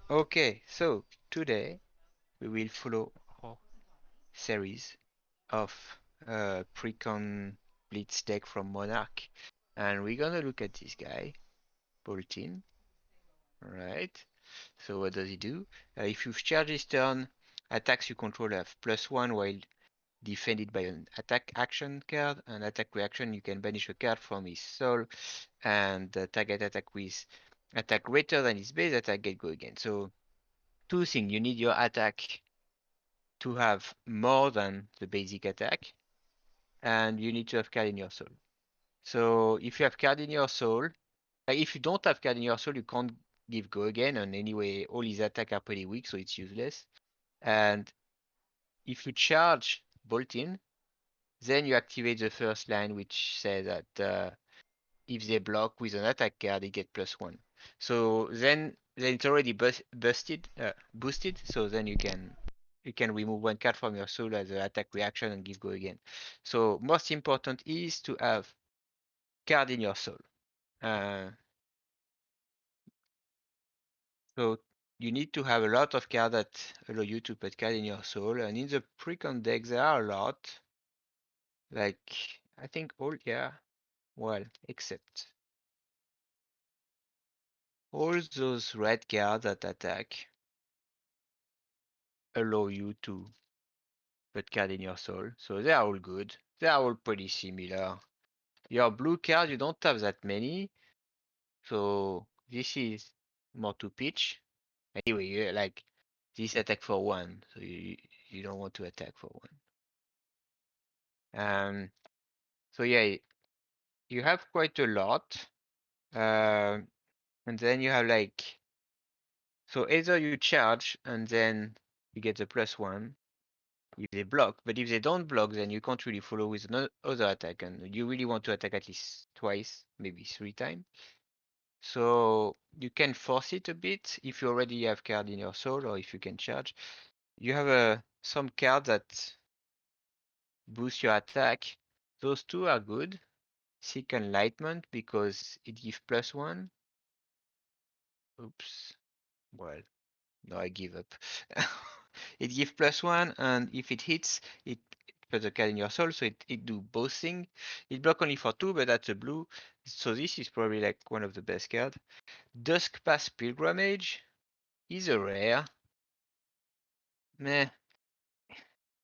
Okay, so today we will follow our series of Precon Blitz deck from Monarch, and we're gonna look at this guy, Boltyn. Right. So what does he do? If you charge his turn, attacks you control have +1 while defended by an attack action card. An attack reaction, you can banish a card from his soul, and the target attack with attack greater than his base attack get go again. So two things: you need your attack to have more than the basic attack, and you need to have card in your soul. So if you have card in your soul, like if you don't have card in your soul, you can't give go again, and anyway, all his attacks are pretty weak, so it's useless. And if you charge Boltyn, then you activate the first line, which says that if they block with an attack card, they get +1. So then it's already boosted. So then you can remove one card from your soul as an attack reaction and give go again. So most important is to have card in your soul. Uh, so you need to have a lot of cards that allow you to put card in your soul. And in the precon deck, there are a lot. Like I think all, yeah, well, except all those red cards that attack allow you to put card in your soul. So they are all good. They are all pretty similar. Your blue card, you don't have that many. So this is more to pitch. Anyway, like this attack for 1. So you don't want to attack for 1. So yeah, you have quite a lot. And then you have like, so either you charge and then you get the +1 if they block, but if they don't block, then you can't really follow with another attack, and you really want to attack at least twice, maybe 3 times. So you can force it a bit if you already have card in your soul, or if you can charge. You have some cards that boost your attack. Those two are good. Seek Enlightenment because it gives +1. Oops. Well, no, I give up. It gives +1, and if it hits, it puts a card in your soul, so it do both things. It block only for 2, but that's a blue. So this is probably like one of the best cards. Dusk Pass Pilgrimage is a rare. Meh.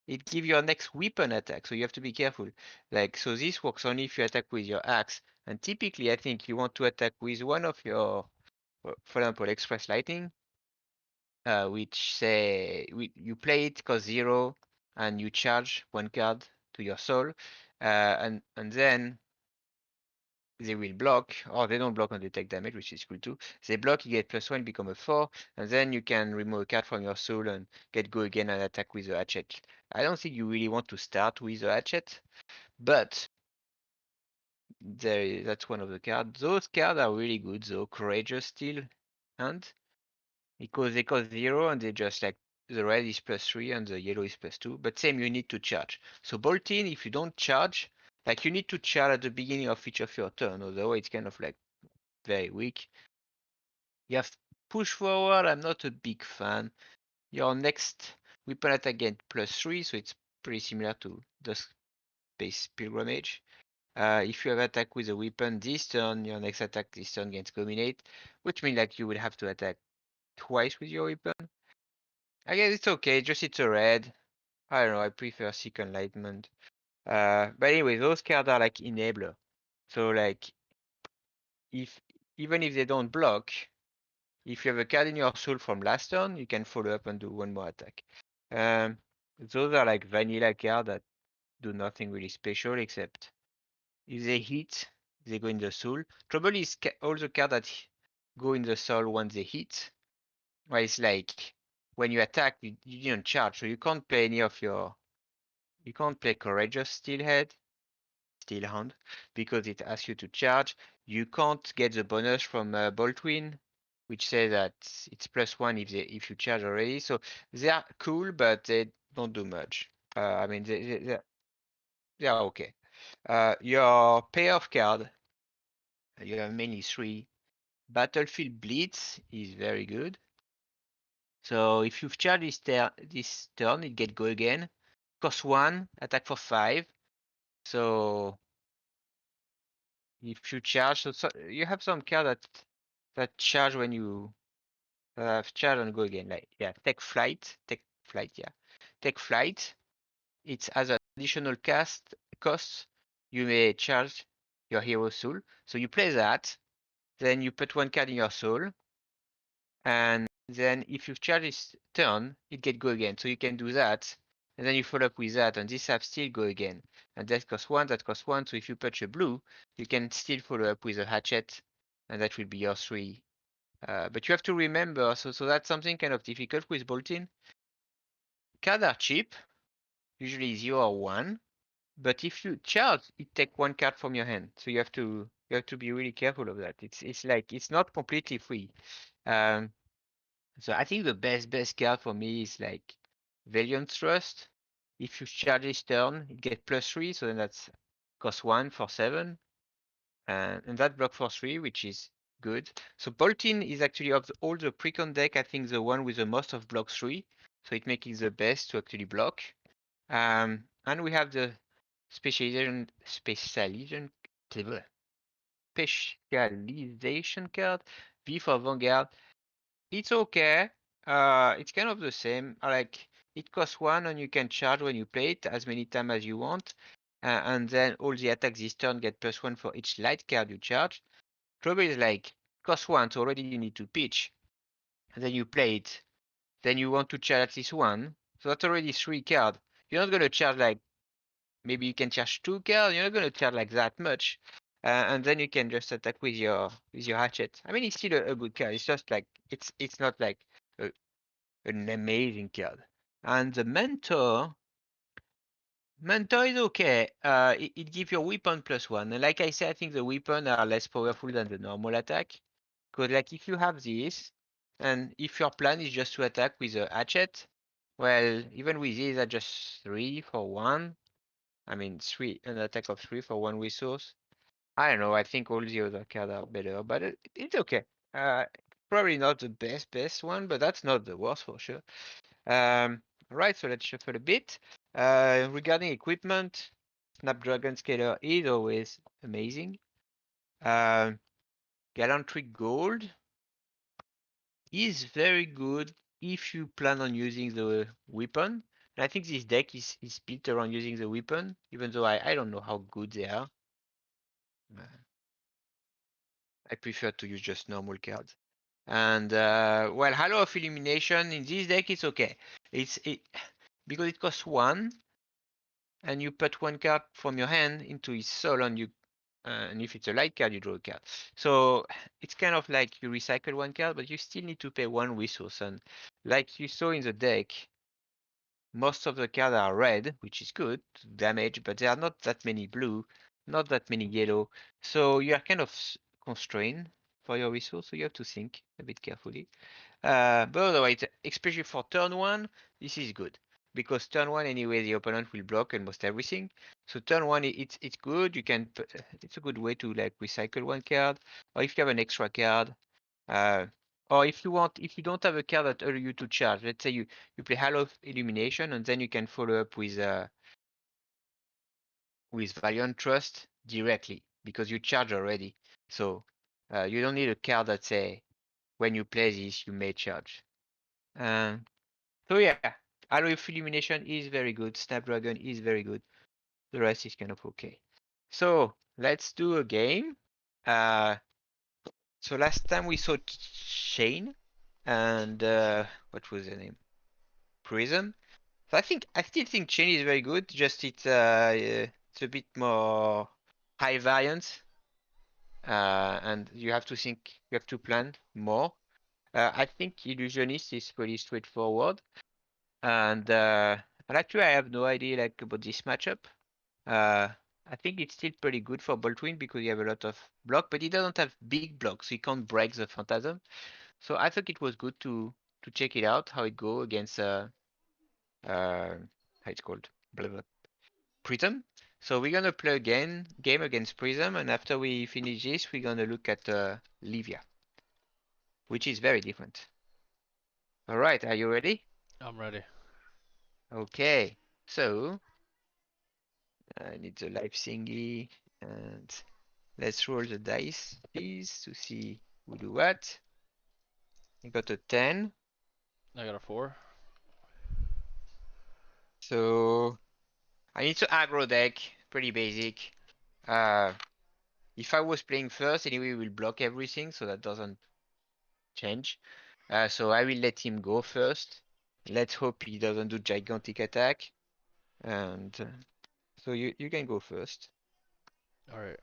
It gives your next weapon attack, so you have to be careful. Like, so this works only if you attack with your axe. And typically, I think you want to attack with one of your, for example, Express Lightning, which say you play it cost 0 and you charge 1 card to your soul, and then they will block, or they don't block and they take damage, which is cool too. They block, you get +1, become a 4, and then you can remove a card from your soul and get go again and attack with the hatchet. I don't think you really want to start with the hatchet, but that's one of the cards. Those cards are really good though. Courageous Steel Hand, because they cost 0 and they just like the red is +3 and the yellow is +2. But same, you need to charge. So Boltyn, if you don't charge, like you need to charge at the beginning of each of your turn, otherwise it's kind of like very weak. You have push forward. I'm not a big fan. Your next weapon attack get +3, so it's pretty similar to the Space Pilgrimage. If you have attack with a weapon this turn, your next attack this turn gets dominate, which means that you will have to attack twice with your weapon. I guess it's okay, just it's a red. I don't know, I prefer Seek Enlightenment. But anyway, those cards are like enabler. So like, if even if they don't block, if you have a card in your soul from last turn, you can follow up and do one more attack. Those are like vanilla cards that do nothing really special except if they hit, they go in the soul. Trouble is all the cards that go in the soul once they hit. Well, it's like when you attack, you didn't charge, so you can't play any of your. You can't play Courageous Steelhead, Steel Hand, because it asks you to charge. You can't get the bonus from Boltyn, which says that it's +1 if you charge already. So they are cool, but they don't do much. I mean, they are okay. Your payoff card, you have mainly 3. Battlefield Blitz is very good. So if you've charged this turn, it get go again. Cost 1, attack for 5. So if you charge, so you have some card that charge when you charge and go again. Like take flight, take flight. It's as an additional cost. You may charge your hero soul. So you play that, then you put one card in your soul, and then if you charge this turn, it get go again. So you can do that, and then you follow up with that, and this have still go again. And that costs 1, that costs 1. So if you patch a blue, you can still follow up with a hatchet, and that will be your 3. But you have to remember, so that's something kind of difficult with Boltyn. Cards are cheap, usually 0 or 1. But if you charge, it take 1 card from your hand. So you have to be really careful of that. It's like it's not completely free. Um, So I think the best card for me is like Valiant Trust. If you charge this turn, it get +3, so then that's cost 1 for 7. And that block for 3, which is good. So Boltyn is actually of all the precon deck, I think the one with the most of block 3. So it makes it the best to actually block. And we have the specialization card. V for Vanguard. It's okay. It's kind of the same. Like it costs 1 and you can charge when you play it as many times as you want. And then all the attacks this turn get +1 for each light card you charge. Trouble is like cost 1, so already you need to pitch. And then you play it. Then you want to charge at least 1. So that's already 3 cards. You're not gonna charge like maybe you can charge 2 cards. You're not gonna charge like that much. And then you can just attack with your hatchet. I mean, it's still a good card. It's just like it's not like a an amazing card. And the mentor is okay. It gives your weapon +1. And like I said, I think the weapon are less powerful than the normal attack. Because like if you have this, and if your plan is just to attack with a hatchet, well, even with this, are just 3 for 1. I mean, an attack of 3 for 1 resource. I don't know. I think all the other cards are better, but it's okay. Uh, Probably not the best one, but that's not the worst for sure. Right, so let's shuffle a bit. Regarding equipment, Snapdragon Scaler is always amazing. Gallantry Gold is very good if you plan on using the weapon. And I think this deck is built around using the weapon, even though I don't know how good they are. I prefer to use just normal cards. And well, Halo of Illumination in this deck it's okay. It because it costs 1, and you put 1 card from your hand into his soul, and if it's a light card, you draw a card. So it's kind of like you recycle 1 card, but you still need to pay 1 resource. And like you saw in the deck, most of the cards are red, which is good damage, but there are not that many blue, not that many yellow. So you are kind of constrained for your resource. So you have to think a bit carefully. But otherwise, especially for turn 1, this is good. Because turn 1 anyway, the opponent will block almost everything. So turn 1, it's good. It's a good way to like recycle 1 card. Or if you have an extra card. Uh, or if you don't have a card that allows you to charge. Let's say you play Halo of Illumination and then you can follow up with Valiant Trust directly because you charge already. So you don't need a card that say when you play this you may charge. Uh, So yeah, Halo of Illumination is very good. Snapdragon is very good. The rest is kind of okay. So let's do a game. Uh, so last time we saw Chain and what was the name? Prism. So I still think Chain is very good. Just it's a bit more high variance. And you have to plan more. I think Illusionist is pretty straightforward. And actually, I have no idea like about this matchup. Uh, I think it's still pretty good for Boltyn because you have a lot of block, but he doesn't have big blocks, so he can't break the Phantasm. So I thought it was good to check it out how it go against how it's called blah, blah, Prism. So we're gonna play again game against Prism, and after we finish this, we're gonna look at Levia, which is very different. Alright, are you ready? I'm ready. Okay, so I need the live thingy and let's roll the dice, please, to see who do what. I got a 10, I got a 4. so I need to aggro deck, pretty basic. Uh, if I was playing first, anyway, we'll block everything, so that doesn't change. So I will let him go first. Let's hope he doesn't do gigantic attack. And so you can go first. Alright.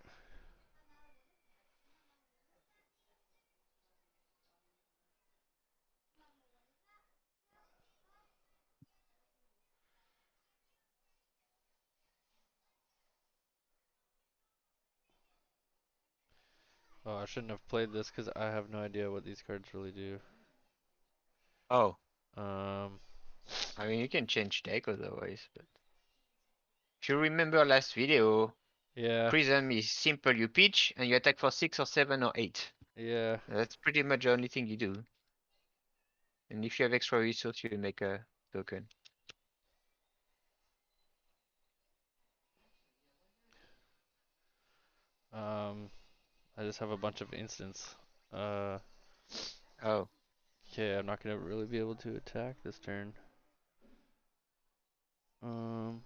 Oh, I shouldn't have played this because I have no idea what these cards really do. Oh, Um, I mean you can change deck otherwise, but if you remember last video, yeah, Prism is simple. You pitch and you attack for 6 or 7 or 8. yeah. That's pretty much the only thing you do. And if you have extra resource, you make a token. Um, I just have a bunch of instants. Uh, Oh, okay, I'm not gonna really be able to attack this turn. Um,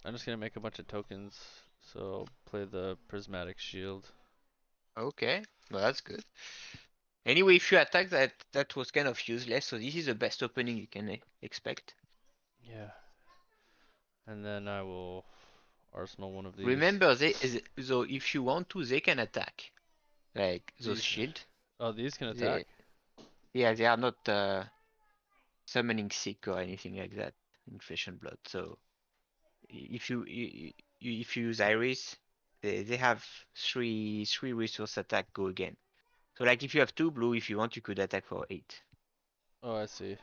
I'm just gonna make a bunch of tokens. So play the prismatic shield. okay. Well, that's good. Anyway, if you attack that was kind of useless, so this is the best opening you can expect. Yeah. And then I will arsenal one of these. Remember, so if you want to, they can attack. Like those These. shield. Oh, these can attack. They, yeah, they are not summoning sick or anything like that in Flesh and Blood. So if if you use Iris, they have three resource attack go again. So like if you have 2 blue, if you want, you could attack for 8. Oh, I see.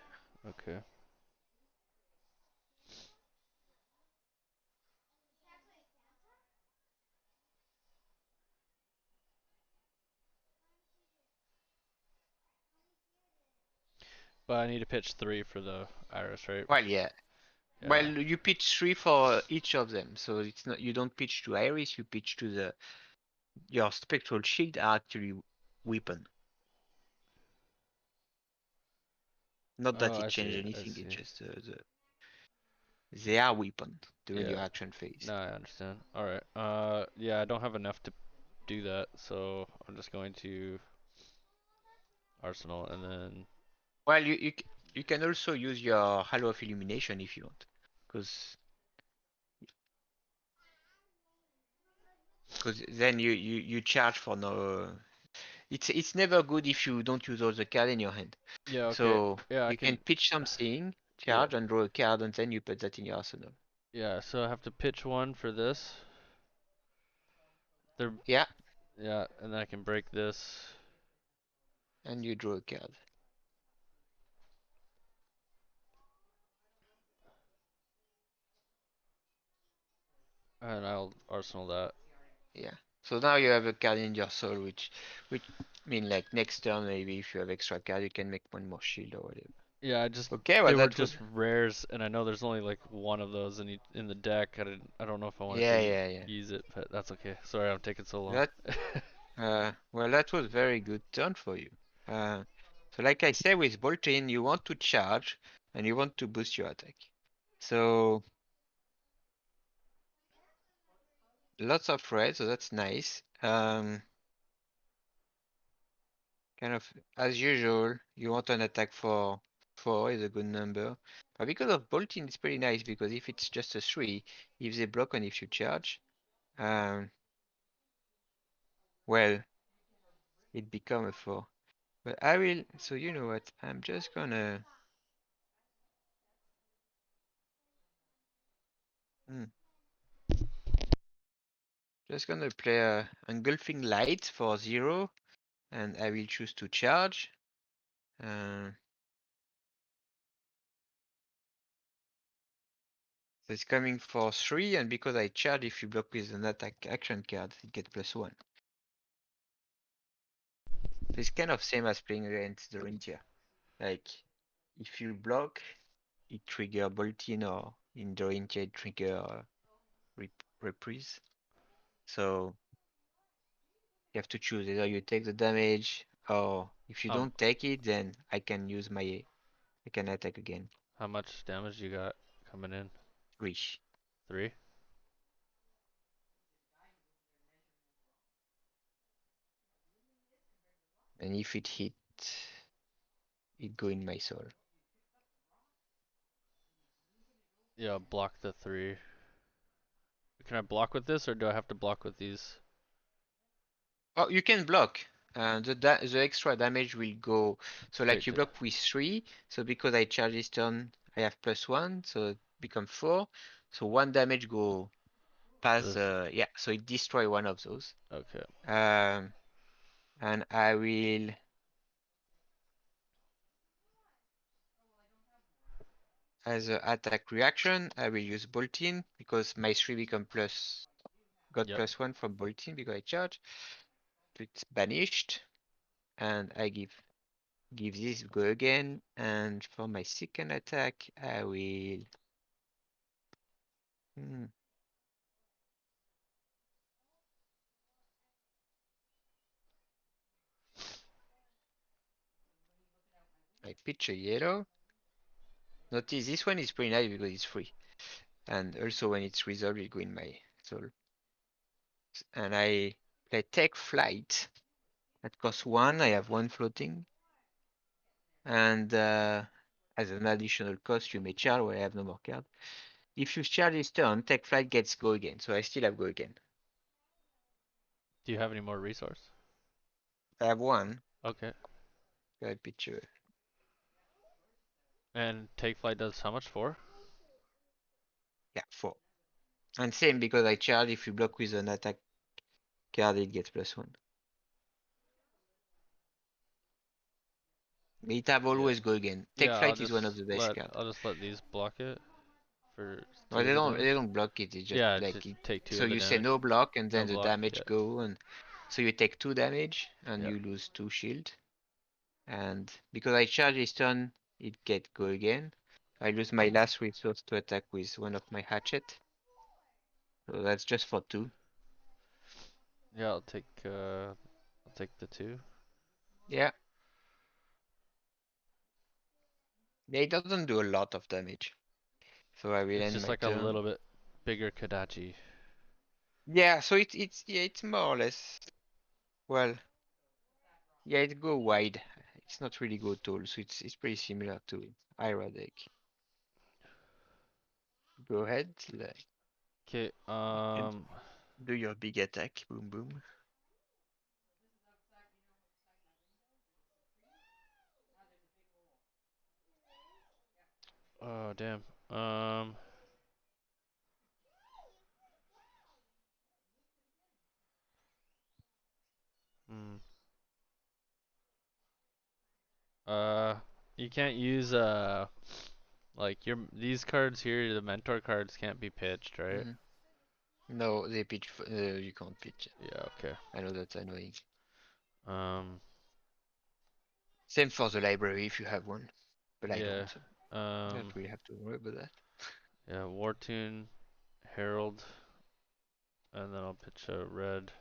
Okay. But I need to pitch 3 for the iris, right? Well, yeah. Well, Yeah. you pitch 3 for each of them, so it's not you don't pitch to Iris, you pitch to the your spectral shield are actually weapon. Not Oh, that it I changed see. I anything, it's see. just they are weapon during Yeah. your action phase. No, I understand. All right. Yeah, I don't have enough to do that, so I'm just going to arsenal and then. Well, you can also use your Halo of Illumination if you want, because then you charge for no. It's never good if you don't use all the card in your hand. Yeah. Okay. So Yeah, I you can can. pitch something, Yeah. charge, and draw a card, and then you put that in your arsenal. Yeah. So I have to pitch one for this. They're. Yeah, Yeah, and then I can break this, and you draw a card. and I'll arsenal that. Yeah. So now you have a card in your soul, which mean like next turn maybe if you have extra card, you can make one more shield or whatever. Yeah, I just Okay, well they were that was just rares, and I know there's only like one of those in the deck. I don't know if I wanted yeah to yeah yeah. use it, but that's okay. Sorry, I'm taking so long. That well that was very good turn for you. Uh, so like I said with Boltyn, you want to charge and you want to boost your attack. So lots of red, so that's nice. Kind of as usual, you want an attack for 4 is a good number. But because of Boltyn, it's pretty nice because if it's just a 3, if they block and if you charge, um, well, it become a 4. But I will, so you know what, I'm just gonna, hmm, just gonna play a Engulfing Light for 0, and I will choose to charge. Uh, so it's coming for 3, and because I charge, if you block with an attack action card, it gets +1. It's kind of same as playing against the Rintia. Like, if you block, it trigger Boltyn, or in the Rintia it trigger reprise. So you have to choose either you take the damage, or if you Um, don't take it, then I can attack again. how much damage you got coming in? 3. 3? And if it hit, it go in my soul. Yeah, block the 3. Can I block with this, or do I have to block with these? Oh, you can block. The extra damage will go. So Straight like you to. block with 3. So because I charge this turn, I have +1, so it become 4. So 1 damage go past. This. Yeah. So it destroy one of those. Okay. Um, and I will, as an attack reaction, I will use Boltyn because my 3 become got Yep. +1 from Boltyn because I charge. So it's banished, and I give this go again. And for my second attack, I will. I pitch a yellow. Notice this one is pretty nice because it's free. And also when it's resolved, it go in my soul. And I play take flight. That costs 1. I have 1 floating. And as an additional cost, you may charge where I have no more card. If you charge this turn, take flight gets go again. So I still have go again. Do you have any more resource? I have 1. Okay. I pitch a, And take flight does how much for? yeah, 4. And same because I charge, if you block with an attack card, it gets +1. It have Yeah. always go again. Take Yeah, flight is one of the best cards. I'll just let these block it for Well, 2 of the they damage. don't block it. It's just Yeah, like to it. take 2 So of the you say damage. no block, and No then the block. damage Yeah. go, and so you take 2 damage, and Yeah. you lose 2 shield. And because I charge this turn, it get go again. I lose my last resource to attack with one of my hatchet. So that's just for 2. Yeah, I'll take the 2. Yeah, it doesn't do a lot of damage. So I will It's end just my like a turn. little bit bigger Kadachi. Yeah, so it's more or less, well, yeah, it go wide. It's not really go tall, so it's pretty similar to Ira deck. Go ahead, like, Okay, and do your big attack. Boom, boom. oh damn. Hmm. Uh, you can't use like these cards here, the mentor cards can't be pitched, right? Mhm. No, they pitch. You can't pitch. Yeah, okay. I know that's annoying. Um, Same for the library if you have one, but I yeah. don't, so I Um, don't really have to worry about that. yeah, Wartune, Herald, and then I'll pitch a red.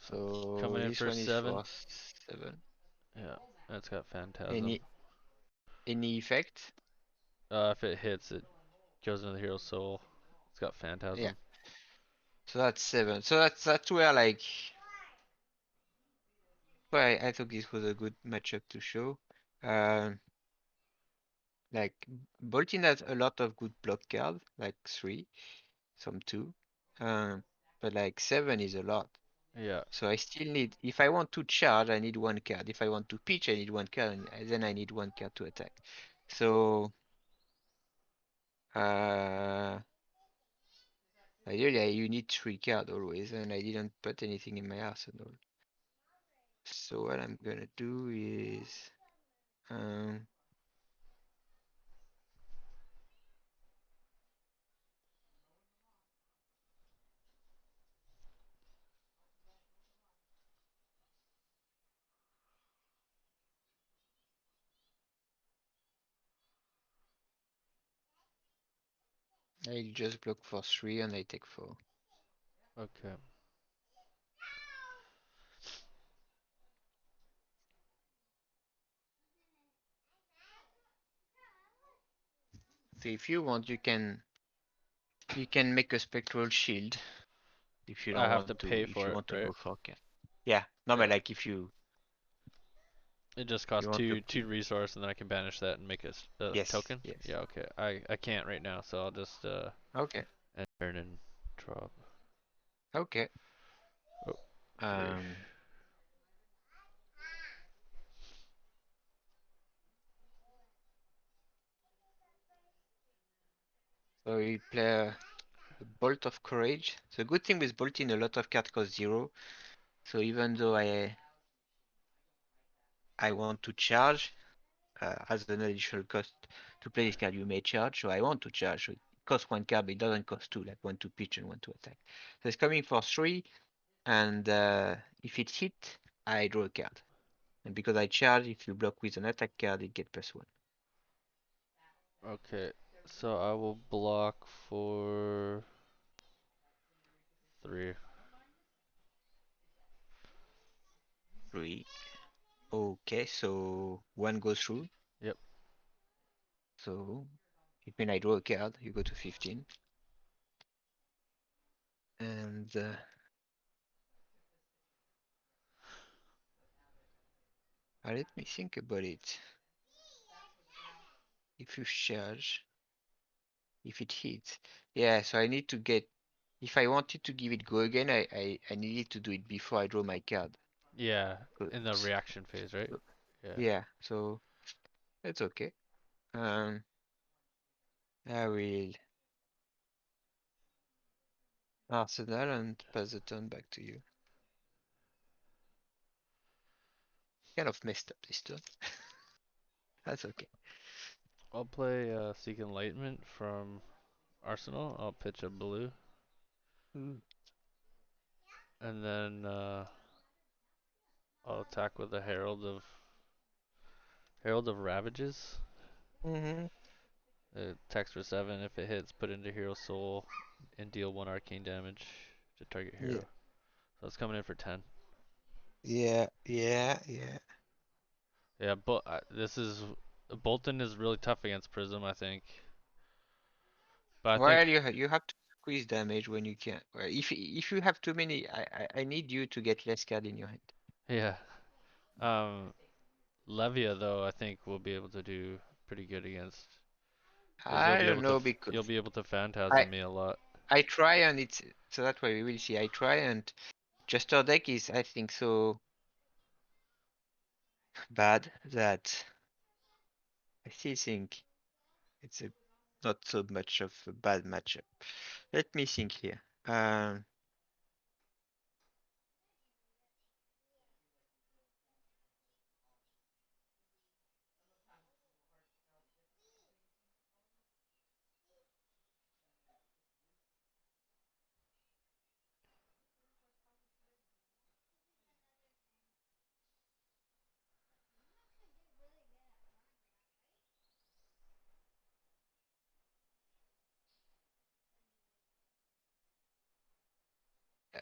So Coming in this for one is 7. for 7. Yeah, that's got Phantasm. Any effect? If it hits, it goes into the hero's soul. It's got Yeah. Phantasm. So that's 7. So that's where like, well, I thought this was a good matchup to show. Um, like Boltyn has a lot of good block cards, like 3, some 2. Um, but like 7 is a lot. Yeah. So I still need, if I want to charge, I need 1 card. If I want to pitch, I need 1 card, and then I need 1 card to attack. So, ideally, you need 3 cards always, and I didn't put anything in my arsenal. So what I'm gonna do is, um, I'll just block for 3 and I take 4. Okay. So if you want, you can make a spectral shield if you I don't have to want to. pay If you for it, want to right? go for cat. Yeah, no, but Yeah. like if you It just costs want to. two resource, and then I can banish that and make a Yes, token. yes. Yeah. Okay. I can't right now, so I'll just Okay, enter and drop. okay. Oh, 3. Um, so we play a Bolt of Courage. The good thing with Boltyn, a lot of cards cost 0. So even though I want to charge as an additional cost to play this card, you may charge. So I want to charge. So it costs 1 card, but it doesn't cost 2, like 1 to pitch and 1 to attack. So it's coming for 3, and if it hit, I draw a card. And because I charge, if you block with an attack card, it gets +1. Okay. So I will block for 3. 3. Okay, so 1 goes through. Yep. So it means I draw a card. You go to 15. And let me think about it. If you charge, if it hits, yeah. So I need to get. If I wanted to give it go again, I needed to do it before I draw my card. Yeah. In the 'Cause- reaction phase, right? so- Yeah. yeah. So that's okay. Um, I will Arsenal and pass the turn back to you. Kind of messed up this turn. That's okay. I'll play Seek Enlightenment from Arsenal. I'll pitch a blue, Mm. and then I'll attack with a Herald of Ravages. Mm-hmm. Attacks for 7. If it hits, put into Hero Soul and deal 1 arcane damage to target Yeah. hero. So it's coming in for 10. Yeah. Yeah. Yeah. Yeah, but this is Boltyn is really tough against Prism, I think. But I think Well, you have to squeeze damage when you can. Well, if you have too many, I need you to get less card in your hand. yeah. Um, Levia though, I think will be able to do pretty good against because I don't know because you'll be able to I phantasm me a lot. I try and it's so that way we will see. I try and Jester deck is I think so bad that I still think it's a not so much of a bad matchup. Let me think here.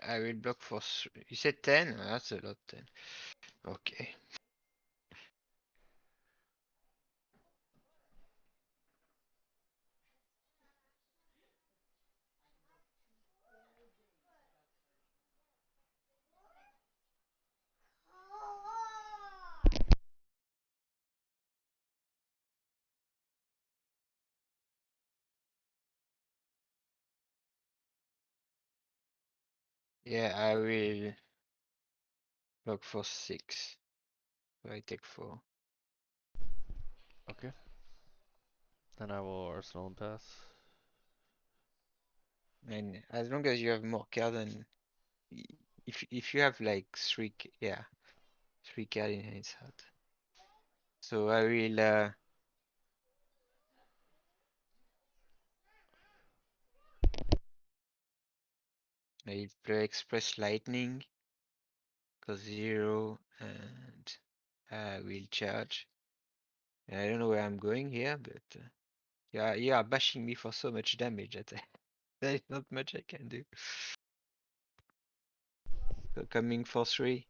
I will block for. You said 10? That's a lot. 10. Okay. Yeah, I will block for 6. So I take 4. Okay. Then I will Arsenal and pass. And as long as you have more card than if you have like 3, yeah, 3 card in hand, it's hard. So I will play Express Lightning, cause 0, and I will charge. And I don't know where I'm going here, but Yeah, you are bashing me for so much damage that there is not much I can do. So coming for 3.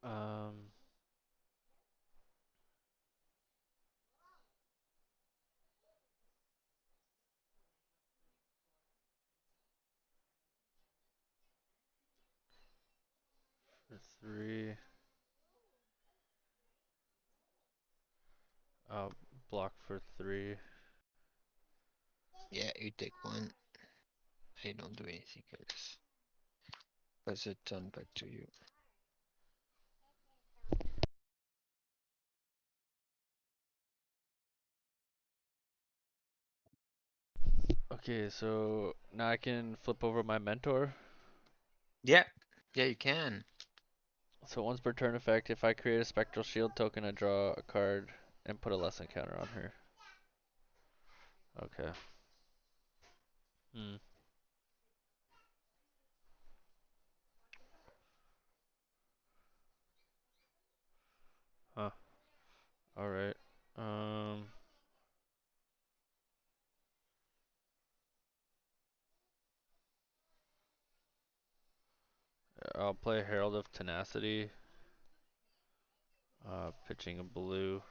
Um, for 3. I'll block for 3. Yeah, you take 1. I don't do anything else. Pass the turn back to you. Okay, so now I can flip over my mentor. Yeah, yeah, you can. So once per turn effect, if I create a spectral shield token, I draw a card and put a lesson counter on her. Okay. Hmm. Huh. All right. Um. I'll play Herald of Tenacity. Pitching a blue.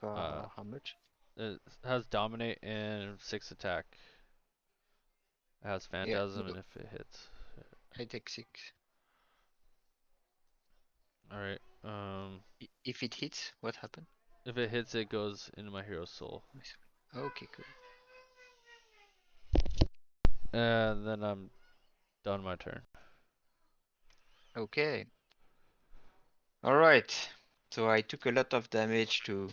Uh, For how much? it has Dominate and 6 attack. It has Yeah, Phantasm, go. and if it hits. I take 6. All right. If it hits, what happened? If it hits, it goes into my hero's soul. Okay, cool. And then I'm done my turn. Okay. Alright. So I took a lot of damage to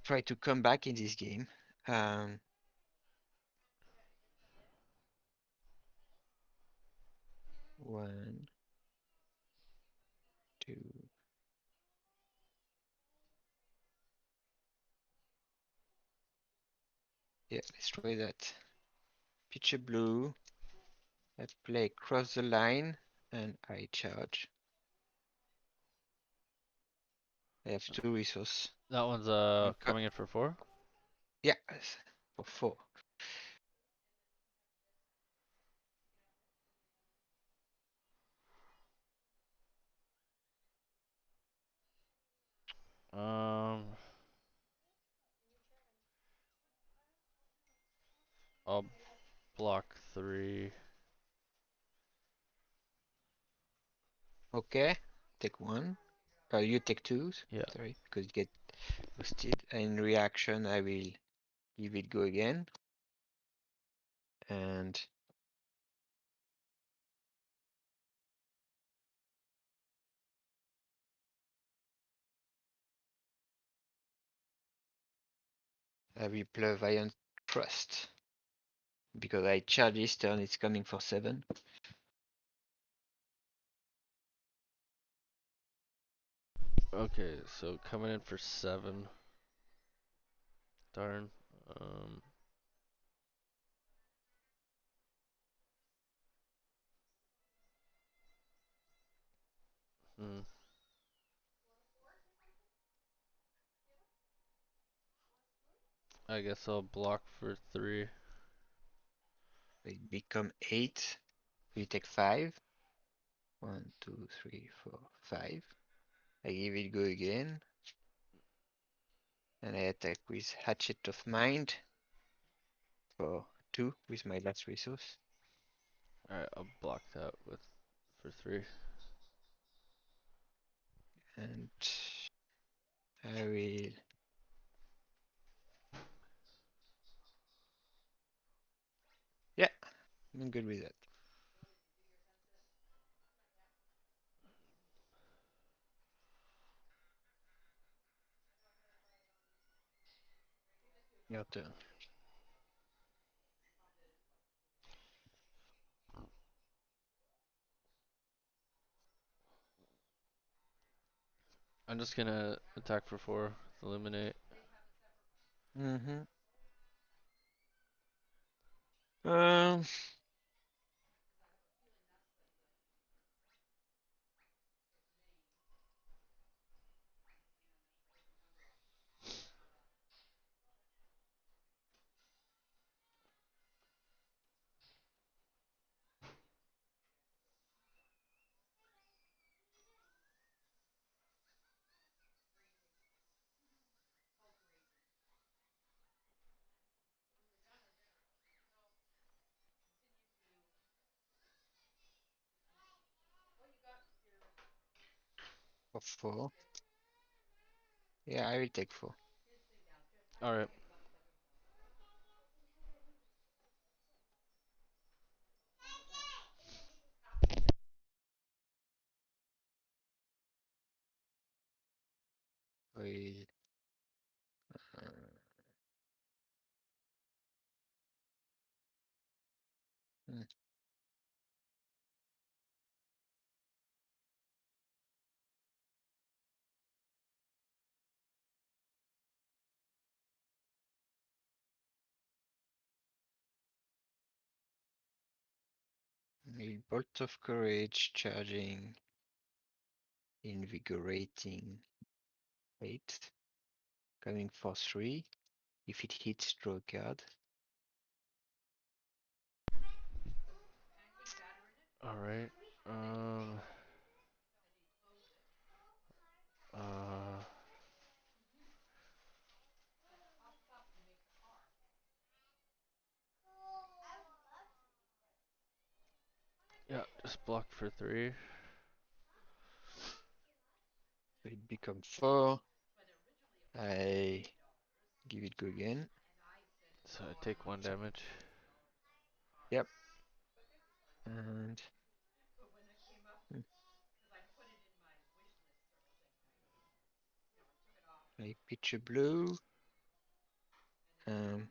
try to come back in this game. Um, 1, 2. Yeah, let's try that. Pitch a blue. I play cross the line and I charge. I have 2 resources. That one's And coming in for 4. yeah, for 4. Um, I'll block 3. Okay, take 1. You take 2. Yeah. Sorry, because you get boosted. In reaction, I will give it go again. And I will play Violent Trust. Because I charge this turn, it's coming for 7. Okay, so coming in for 7. Darn. Um, hmm. I guess I'll block for 3. It become 8. You take 5. 1, 2, 3, 4, 5. I give it go again. And I attack with Hatchet of Mind for 2 with my last resource. Alright, I'll block that with for 3. And I will. Yeah, I'm good with that. Your turn. I'm just gonna attack for 4, eliminate. Mm-hmm. Um, For 4. Yeah, I will take 4. Alright. With uh, hmm, with Bolt of Courage, charging, invigorating, 8, coming for 3. If it hits, draw a card. Alright. Um. Uh. Yeah, just block for 3. So it becomes 4. I give it go again. So I take 1 damage. Yep. And I pitch a blue. Um,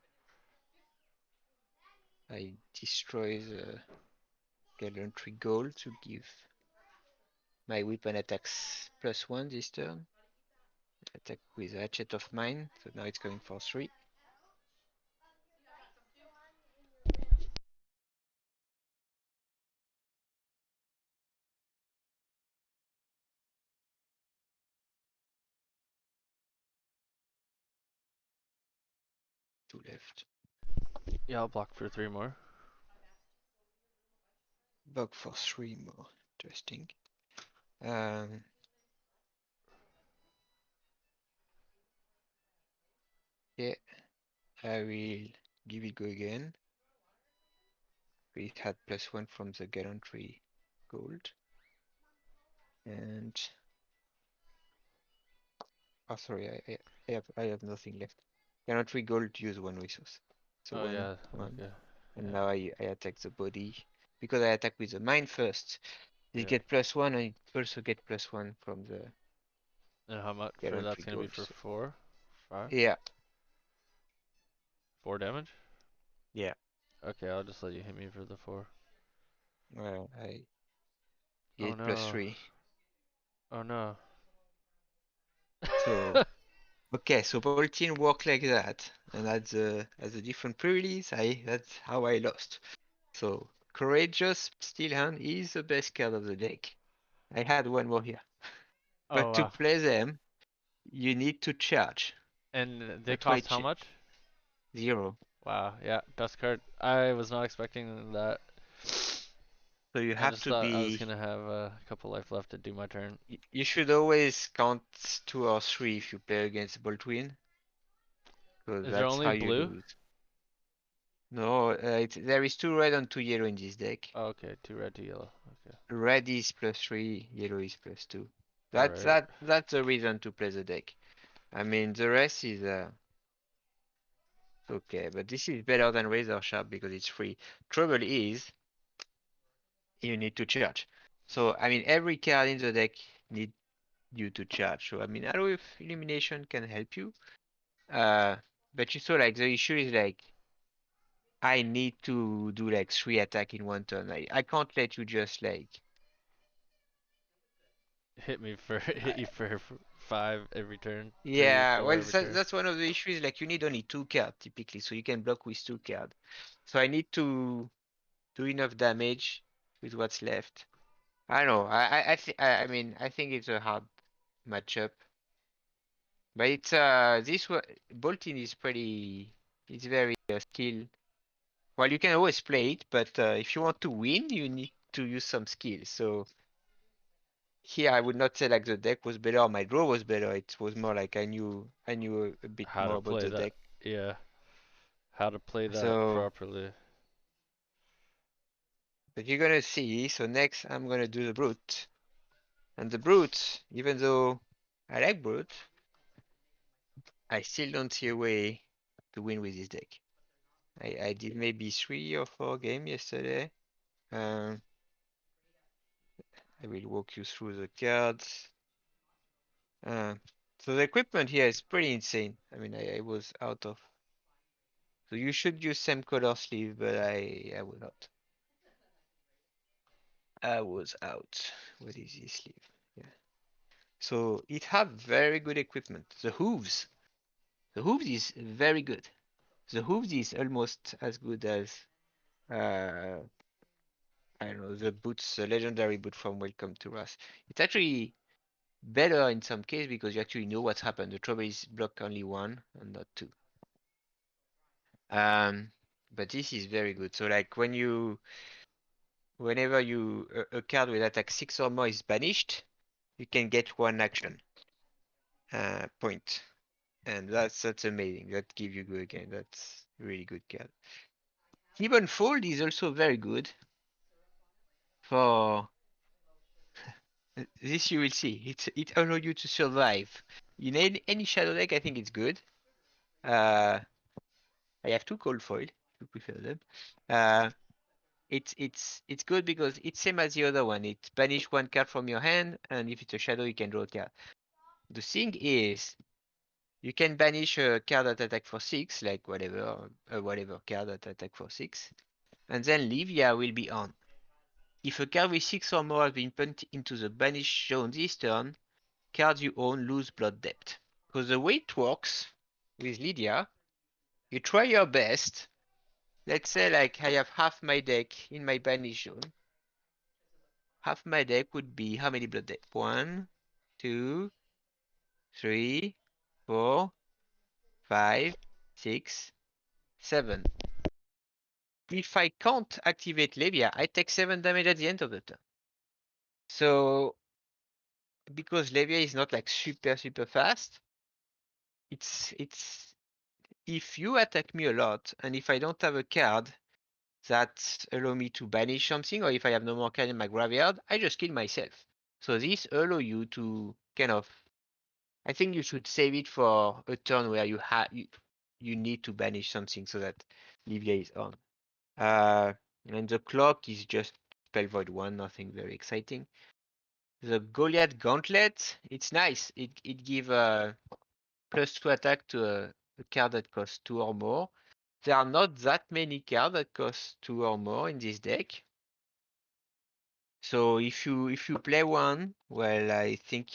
I destroy the gallantry goal to give my weapon attacks +1 this turn. Attack with Hatchet of Mine, so now it's going for 3. Two left. Yeah, I'll block for 3 more. Bug for 3 more. Interesting. Um, yeah, I will give it go again. It had +1 from the gallantry gold. And oh, sorry, I have nothing left. Gallantry gold, use 1 resource. So Oh one, yeah, one, okay. and Yeah, now I attack the body because I attack with the mine first. They yeah. get +1, and it also get +1 from the And how much for that's gallantry gonna be gold. for So 4? 5? yeah, 4 damage? yeah. Okay, I'll just let you hit me for the 4. Well, I Oh get no. +3. Oh no. So okay, so Boltyn work like that, and as a different pre-release, that's how I lost. So Courageous Steel Hand is the best card of the deck. I had one more here, Oh but to wow. play them, you need to charge. And they That's why cost how much? 0. Wow, yeah, dust card. I was not expecting that. So you I have just to thought I was be. gonna have a couple life left to do my turn. You should always count 2 or 3 if you play against Boltyn, because Is there that's only how you blue? lose. No, there is 2 red and 2 yellow in this deck. Oh, okay, 2 red, 2 yellow. Okay. Red is +3, yellow is +2. That's Alright. that that's the reason to play the deck. I mean the rest is okay, but this is better than Razor Sharp because it's free. Trouble is you need to charge. So I mean every card in the deck need you to charge. So I mean I don't know if elimination can help you. Uh but you saw like the issue is like I need to do like 3 attack in 1 turn. I can't let you just like Hit me for uh, hit you for 5 every turn. 3, yeah, 4 well, every turn. that's one of the issues. Like, you need only 2 cards typically, so you can block with 2 cards. So I need to do enough damage with what's left. I don't know. I mean, I think it's a hard matchup, but it's this one. Boltyn is pretty. It's very skill. Well, you can always play it, but if you want to win, you need to use some skill. So here, I would not say like the deck was better or my draw was better. It was more like I knew a bit How more to about play the that. deck. Yeah. How to play that So. properly. But you're gonna see, so next I'm gonna do the brute. And the brute, even though I like brute, I still don't see a way to win with this deck. I did maybe 3 or 4 games yesterday. Um, I will walk you through the cards. Uh, so the equipment here is pretty insane. I mean, I was out of. So you should use same color sleeve, but I will not. I was out. What is this sleeve? Yeah. So it have very good equipment. The hooves. The hooves is very good. The hooves is almost as good as I don't know, the boots, the legendary boot from Welcome to Rust. It's actually better in some case because you actually know what's happened. The trouble is block only one and not two. But this is very good. So like whenever a card with attack 6 or more is banished, you can get 1 action point, and that's amazing. That gives you good again. That's really good card. Even fold is also very good for this. You will see. It allows you to survive in any shadow deck. I think it's good. Uh, I have 2 cold foil. If you prefer them. Uh, it's good because it's same as the other one. It banish 1 card from your hand, and if it's a shadow, you can draw a card. The thing is, you can banish a card that attack for 6, like whatever card that attack for 6, and then Levia will be on. If a card with 6 or more has been put into the banish zone this turn, cards you own lose blood debt. Because the way it works with Lydia, you try your best. Let's say like I have half my deck in my banish zone. Half my deck would be how many blood debt? 1, 2, 3, 4, 5, 6, 7. If I can't activate Levia, I take 7 damage at the end of the turn. So because Levia is not like super fast, it's if you attack me a lot and if I don't have a card that allow me to banish something, or if I have no more card in my graveyard, I just kill myself. So this allow you to kind of. I think you should save it for a turn where you need to banish something so that Levia is on. And the clock is just spell void 1, nothing very exciting. The Goliath Gauntlet, it's nice. It give +2 attack to a card that costs 2 or more. There are not that many cards that cost 2 or more in this deck. So if you play one, well, I think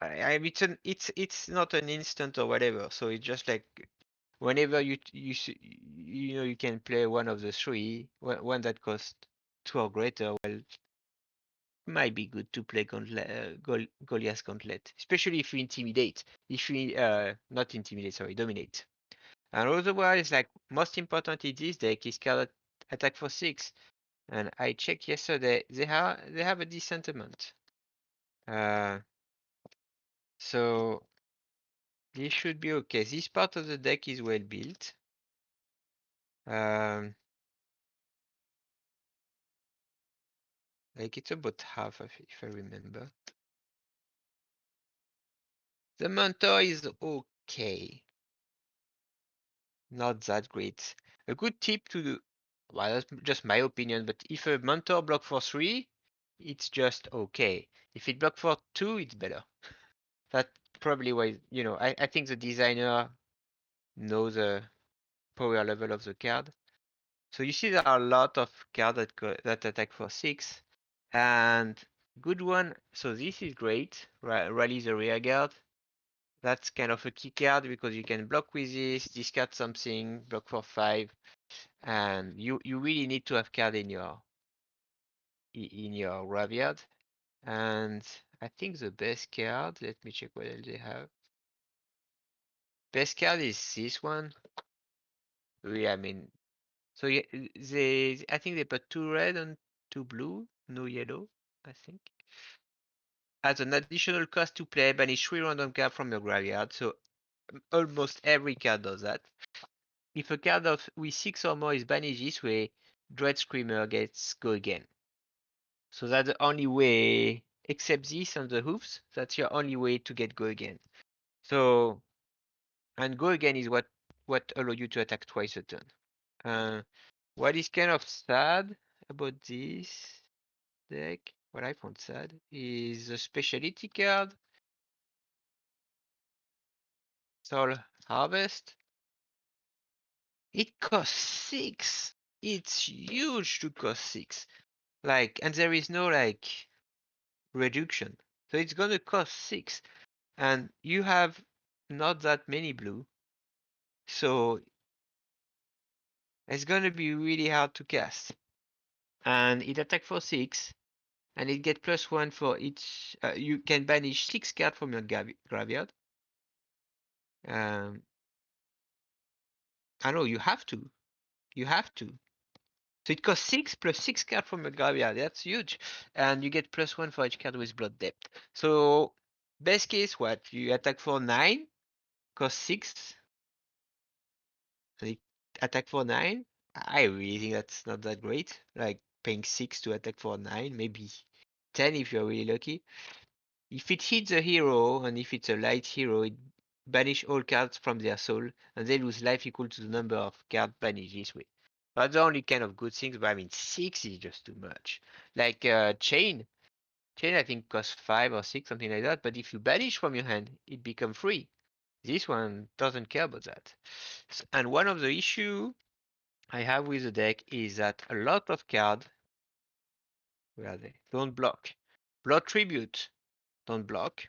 it's not an instant or whatever. So it's just like whenever you know you can play one of the 3, one that costs 2 or greater. Well, it might be good to play Goliath Gauntlet, especially if you intimidate. If you not intimidate, sorry, dominate. And otherwise, like most important in this deck is card attack for 6. And I checked yesterday, they have a decent amount. So this should be okay. This part of the deck is well built. Um, like it's about half if I remember. The mentor is okay. Not that great. A good tip to do, well, that's just my opinion, but if a mentor block for 3, it's just okay. If it block for 2, it's better. That probably why, I think the designer knows the power level of the card. So you see there are a lot of cards that attack for 6. And good one, so this is great. Rally the rear guard. That's kind of a key card because you can block with this, discard something, block for 5. And you really need to have card in your graveyard. And I think the best card, let me check what else they have. Best card is this one. Yeah, I mean, so yeah, I think they put 2 red and 2 blue, no yellow, I think. As an additional cost to play, banish 3 random cards from your graveyard. So almost every card does that. If a card with 6 or more is banished this way, Dread Screamer gets go again. So that's the only way, except this and the hoofs, that's your only way to get go again. So, and go again is what allow you to attack twice a turn. What is kind of sad about this deck, what I found sad, is the specialty card, Soul Harvest. It costs 6. It's huge to cost 6. Like, and there is no like reduction. So it's gonna cost 6. And you have not that many blue. So it's gonna be really hard to cast. And it attack for 6. And it get +1 for each. You can banish 6 cards from your graveyard. I know you have to. You have to. So it costs 6 plus 6 cards from your graveyard. That's huge. And you get +1 for each card with blood depth. So best case, what? You attack for 9, cost 6, and it attack for 9. I really think that's not that great. Like paying 6 to attack for 9, maybe 10 if you're really lucky. If it hits a hero, and if it's a light hero, it banish all cards from their soul, and they lose life equal to the number of cards banished this way. That's the only kind of good things, but I mean 6 is just too much. Like Chain. Chain I think costs 5 or 6, something like that, but if you banish from your hand, it becomes free. This one doesn't care about that. And one of the issue I have with the deck is that a lot of cards, where are they? Don't block. Blood Tribute, don't block.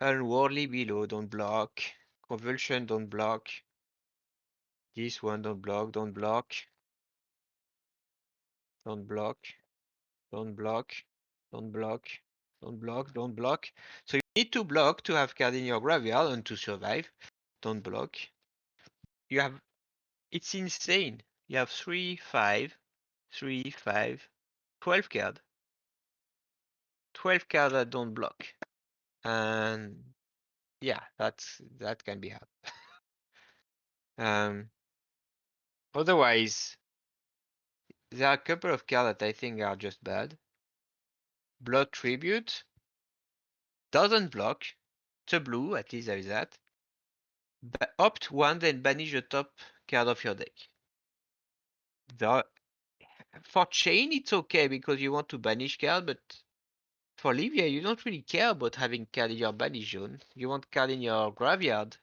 Unworldly Below, don't block. Convulsion, don't block. This one, don't block, don't block. Don't block. Don't block. Don't block. Don't block, don't block. So you need to block to have card in your graveyard and to survive. Don't block. You have, it's insane. You have 3, 5, 3, 5, 12 card. 12 cards that don't block. And yeah, that can be hard. Otherwise, there are a couple of cards that I think are just bad. Blood Tribute doesn't block. It's a blue, at least there is that. Opt one, then banish the top card of your deck. For Chain, it's okay because you want to banish card, but for Levia, you don't really care about having card in your banish zone. You want card in your graveyard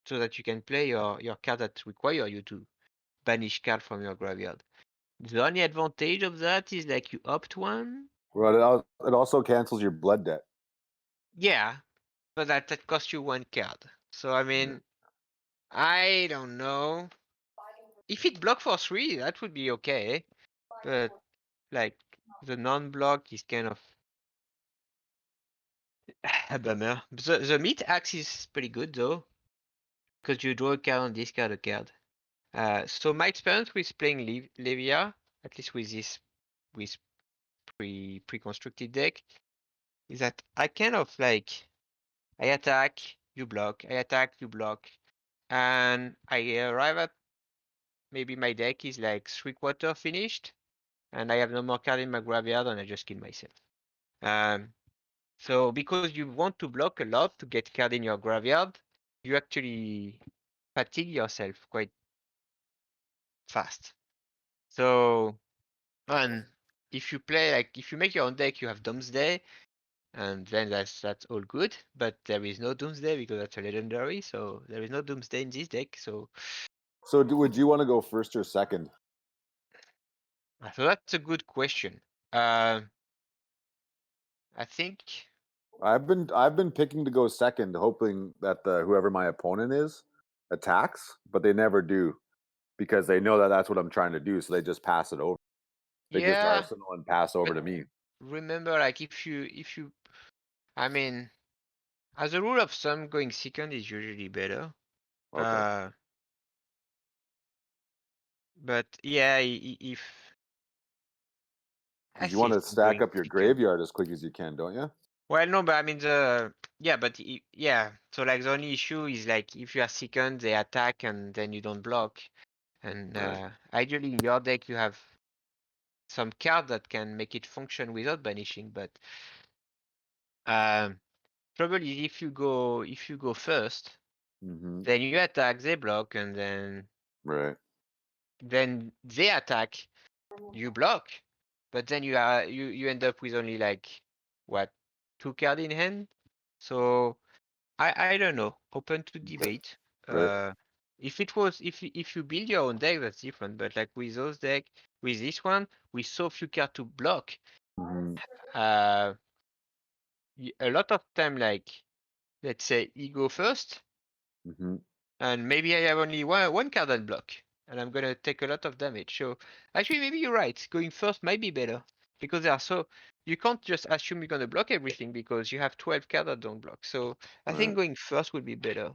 so that you can play your card that require you to banish card from your graveyard. The only advantage of that is like you opt one. Well, it also cancels your blood debt. Yeah, but that costs you 1 card. So I mean, I don't know. If it block for 3, that would be okay. But like the non-block is kind of a bummer. The meat axe is pretty good though, because you draw a card and discard a card. So my experience with playing Levia, at least with this with pre-constructed deck, is that I kind of like I attack, you block, I attack, you block, and I arrive at maybe my deck is like 3/4 finished, and I have no more card in my graveyard, and I just kill myself. So because you want to block a lot to get card in your graveyard, you actually fatigue yourself quite fast. So, and if you play like if you make your own deck, you have Doomsday, and then that's all good. But there is no Doomsday because that's a legendary, so there is no Doomsday in this deck. So Would you want to go first or second? so that's a good question. I think I've been picking to go second, hoping that whoever my opponent is attacks, but they never do because they know that that's what I'm trying to do, so they just pass it over. They just yeah. arsenal and pass over But to me. remember, like if you, I mean, as a rule of thumb, going second is usually better. Okay. But yeah, if I Because you want see to some stack going up your second. graveyard as quick as you can, don't you? Well, no, but I mean yeah, but yeah. So like the only issue is like if you are second, they attack and then you don't block. And Right. ideally in your deck you have some card that can make it function without banishing, but trouble is if you go first, Mm-hmm. then you attack, they block, and Right. then they attack, you block, but then you end up with only like what, 2 cards in hand. So I don't know. Open to debate. Right. If it was if you build your own deck, that's different. But like with those deck, with this one, with so few cards to block, Mm-hmm. uh, a lot of time, like let's say he go first, Mm-hmm. and maybe I have only one card that block, and I'm gonna take a lot of damage. So actually, maybe you're right. Going first might be better because they are so. You can't just assume you're gonna block everything because you have 12 cards that don't block. So I think Right. going first would be better.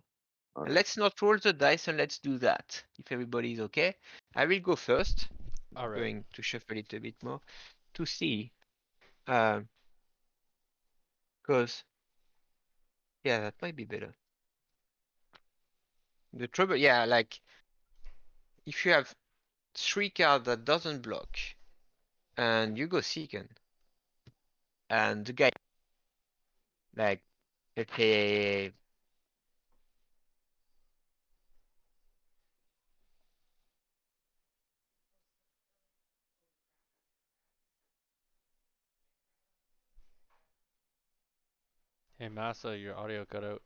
Okay. Let's not roll the dice and let's do that. If everybody is okay, I will go first. All right. Going to shuffle it a bit more to see. Because yeah, that might be better. The trouble, yeah, like if you have 3 cards that doesn't block and you go second, and the guy like let's say Hey, Massa, your audio cut out.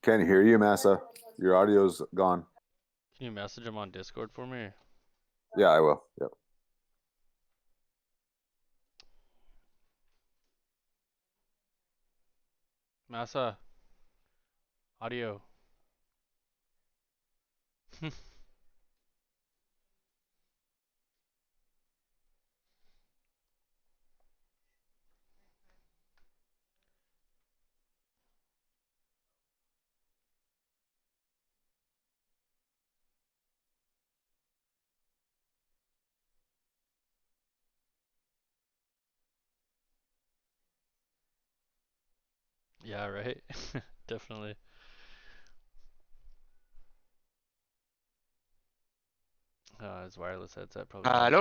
Can't hear you, Massa. Your audio's gone. Can you message him on Discord for me? Yeah, I will. Yep. Massa. Audio. Yeah, right? Definitely. His wireless headset probably died. hello.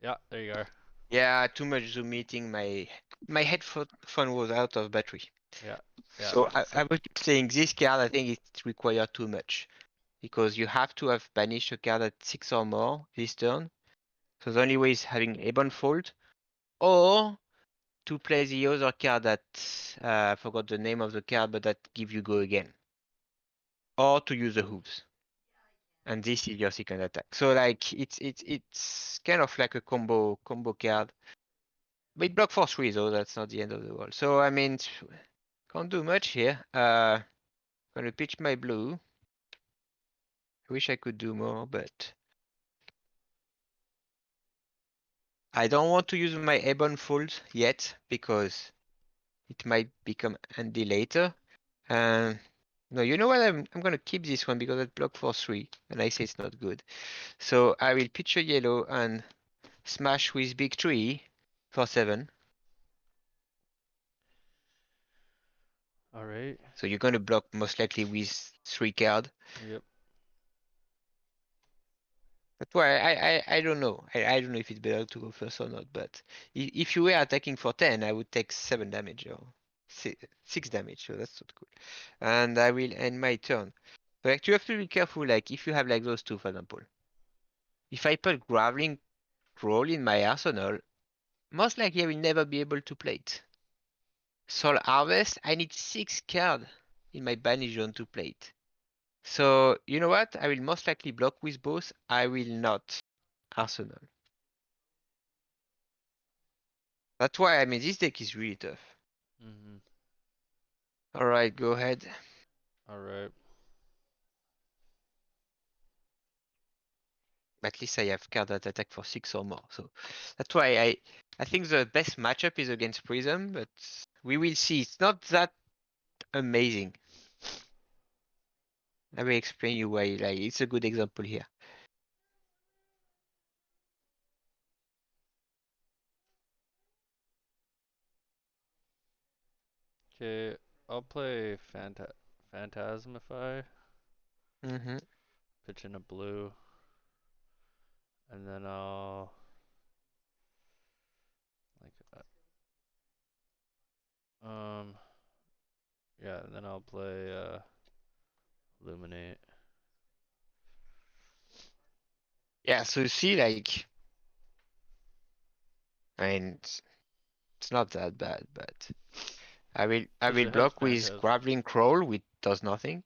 Yeah, there you are. Yeah, too much Zoom meeting. My headphone was out of battery. Yeah, yeah. So I was saying this card. I think it requires too much because you have to have banished a card at 6 or more this turn. So the only way is having Ebonfold or to play the other card that I forgot the name of the card, but that give you go again, or to use the hooves. And this is your second attack. So like it's kind of like a combo card. But it block for 3 though. That's not the end of the world. So I mean, can't do much here. Gonna pitch my blue. I wish I could do more, but I don't want to use my Ebonfold yet because it might become handy later. No, you know what? I'm gonna keep this one because it blocked for 3, and I say it's not good. So I will pitch a yellow and smash with big tree for 7. All right. So you're gonna block most likely with 3 card. Yep. That's why I don't know. I don't know if it's better to go first or not. But if you were attacking for 10, I would take 7 damage or 6 damage. So that's not cool. And I will end my turn. But you have to be careful. Like if you have like those two, for example. If I put Graveling Troll in my arsenal, most likely I will never be able to play it. Soul Harvest, I need 6 cards in my banish zone to play it. So you know what? I will most likely block with both. I will not arsenal. That's why I mean this deck is really tough. Mhm. Alright, go ahead. All right. At least I have card that attack for 6 or more. So that's why I think the best matchup is against Prism, but we will see. It's not that amazing. I will explain you why. Like it's a good example here. Okay, I'll play Phantasmify, Mm-hmm. pitch in a blue, and then I'll like yeah, and then I'll play Illuminate. Yeah. So you see, like, I mean, it's not that bad, but I Because will it has block with Phantasm. Grappling Crawl, which does nothing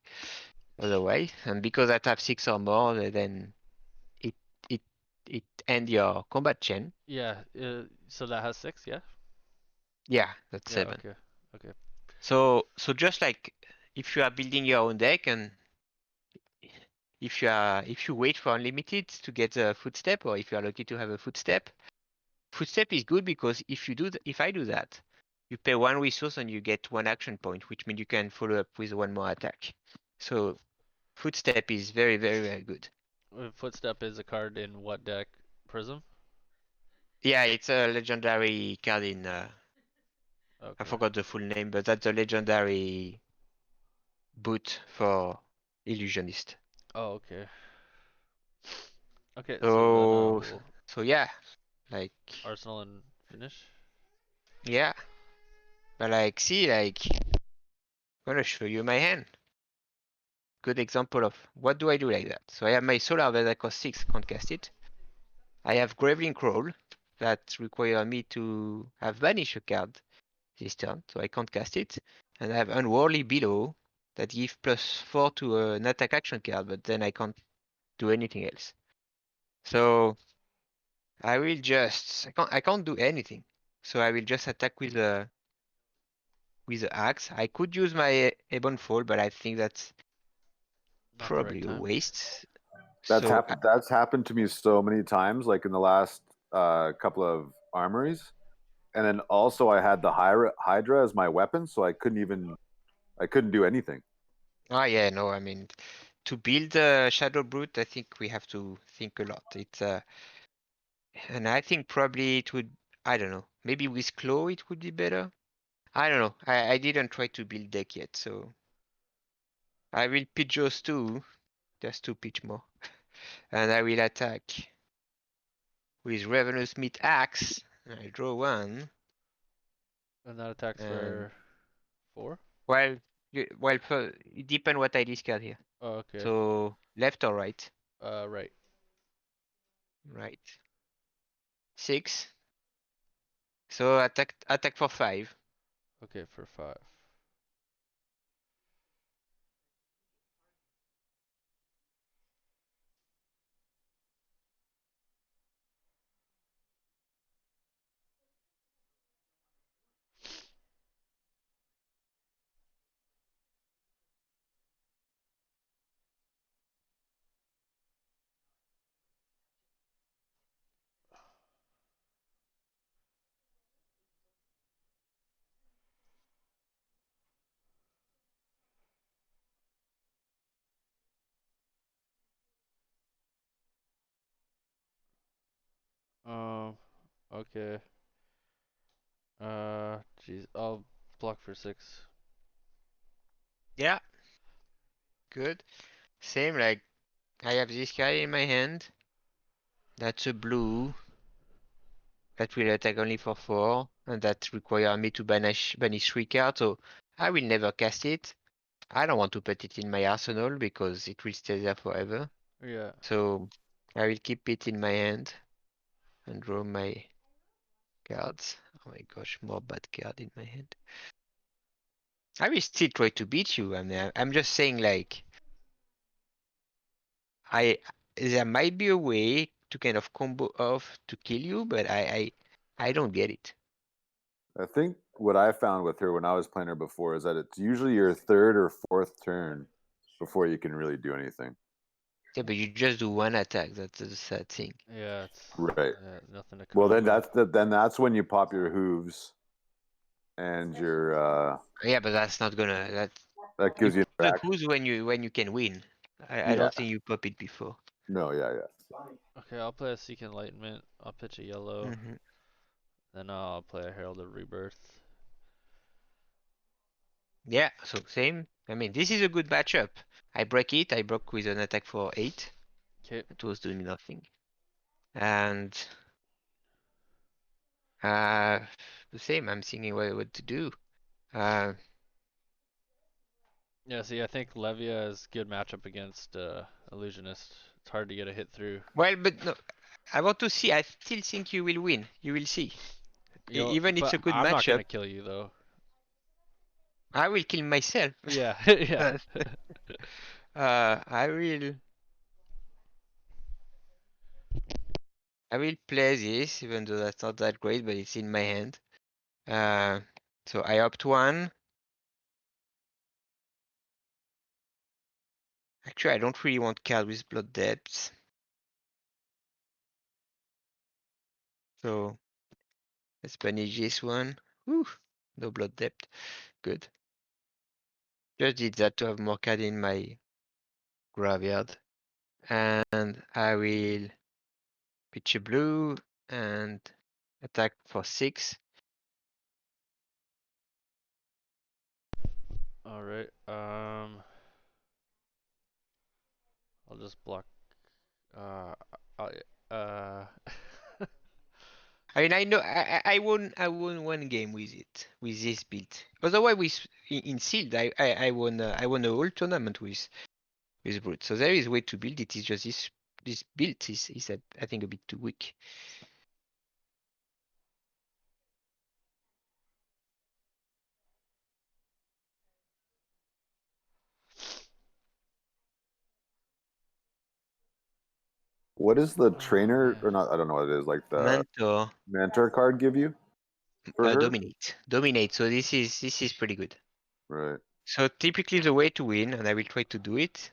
otherwise, and because I tap 6 or more, then it it it end your combat chain. Yeah, so that has 6, yeah? Yeah, that's Yeah, 7. okay. Okay. So just like if you are building your own deck and if you wait for unlimited to get a footstep, or if you are lucky to have a footstep, footstep is good because if I do that, you pay 1 resource and you get 1 action point, which means you can follow up with 1 more attack. So footstep is very, very, very good. Footstep is a card in what deck? Prism? Yeah, it's a legendary card in I Okay. forgot the full name, but that's a legendary boot for illusionist. Oh, okay. Okay, so then So I'll so yeah, like Arsenal and finish. yeah, but like see like I'm gonna show you my hand. Good example of what do I do like that. So I have my solar that costs 6, can't cast it. I have Graveling Crawl that require me to have banish a card this turn, so I can't cast it. And I have Unworldly Below that give +4 to an attack action card, but then I can't do anything else. So I will just I can't do anything. So I will just attack with the axe. I could use my Ebon Fall, but I think that's Not the right probably a time. waste. That's So happened. That's happened to me so many times, like in the last couple of armories, and then also I had the Hydra as my weapon, so I couldn't do anything. yeah, no, I mean to build Shadow Brute, I think we have to think a lot. It's and I think probably it would, I don't know, maybe with Claw it would be better. I don't know. I didn't try to build deck yet, so I will pitch those two, just to pitch more, and I will attack with Ravenous Meat Axe. I draw 1, And that attacks and for 4? well, it depends what I discard here. Oh, okay. So left or right? Right. Right. 6. So attack for 5. Okay, for 5. Okay. Jeez, I'll block for 6. Yeah, good. Same like I have this guy in my hand. That's a blue. That will attack only for 4, and that require me to banish 3 cards, so I will never cast it. I don't want to put it in my arsenal because it will stay there forever. Yeah. So I will keep it in my hand and draw my cards. Oh my gosh, more bad card in my hand. I will still try to beat you. I mean, I'm just saying like there might be a way to kind of combo off to kill you, but I don't get it. I think what I found with her when I was playing her before is that it's usually your third or fourth turn before you can really do anything. Yeah, but you just do 1 attack. That's the sad thing. Yeah, it's Right. nothing to Well, combo. then that's when you pop your hooves and your Yeah, but that's not gonna. That You gives you put the back. who's when you can win. I Yeah. don't think you pop it before. No, yeah. Okay, I'll play a Seek Enlightenment. I'll pitch a yellow. Mhm. Then I'll play a Herald of Rebirth. Yeah, so same. I mean, this is a good matchup. I break it. I broke with an attack for 8. Okay. It was doing nothing. And the same. I'm thinking what to do. Uh, Yeah, see, I think Levia is good matchup against Illusionist. It's hard to get a hit through. well, but no, I want to see. I still think you will win. You will see. Even it's But a good I'm not matchup, gonna kill you though. I will kill myself. Yeah, yeah. I will. I will play this, even though that's not that great, but it's in my hand. Uh, so I opt 1. Actually, I don't really want card with blood depths. So let's punish this one. Whew, no blood depth. Good. Just did that to have more card in my graveyard. And I will pitch a blue and attack for 6. All right. I'll just block. Uh, I, uh. I mean, I know I won one game with it, with this build. Otherwise, in sealed, I won a whole tournament with brute. So there is way to build it. It's just this build is I think a bit too weak. What does the Oh, trainer man. or not? I don't know what it is. Like the Mentor, mentor card give you for her? dominate. So this is pretty good. Right. So typically the way to win, and I will try to do it,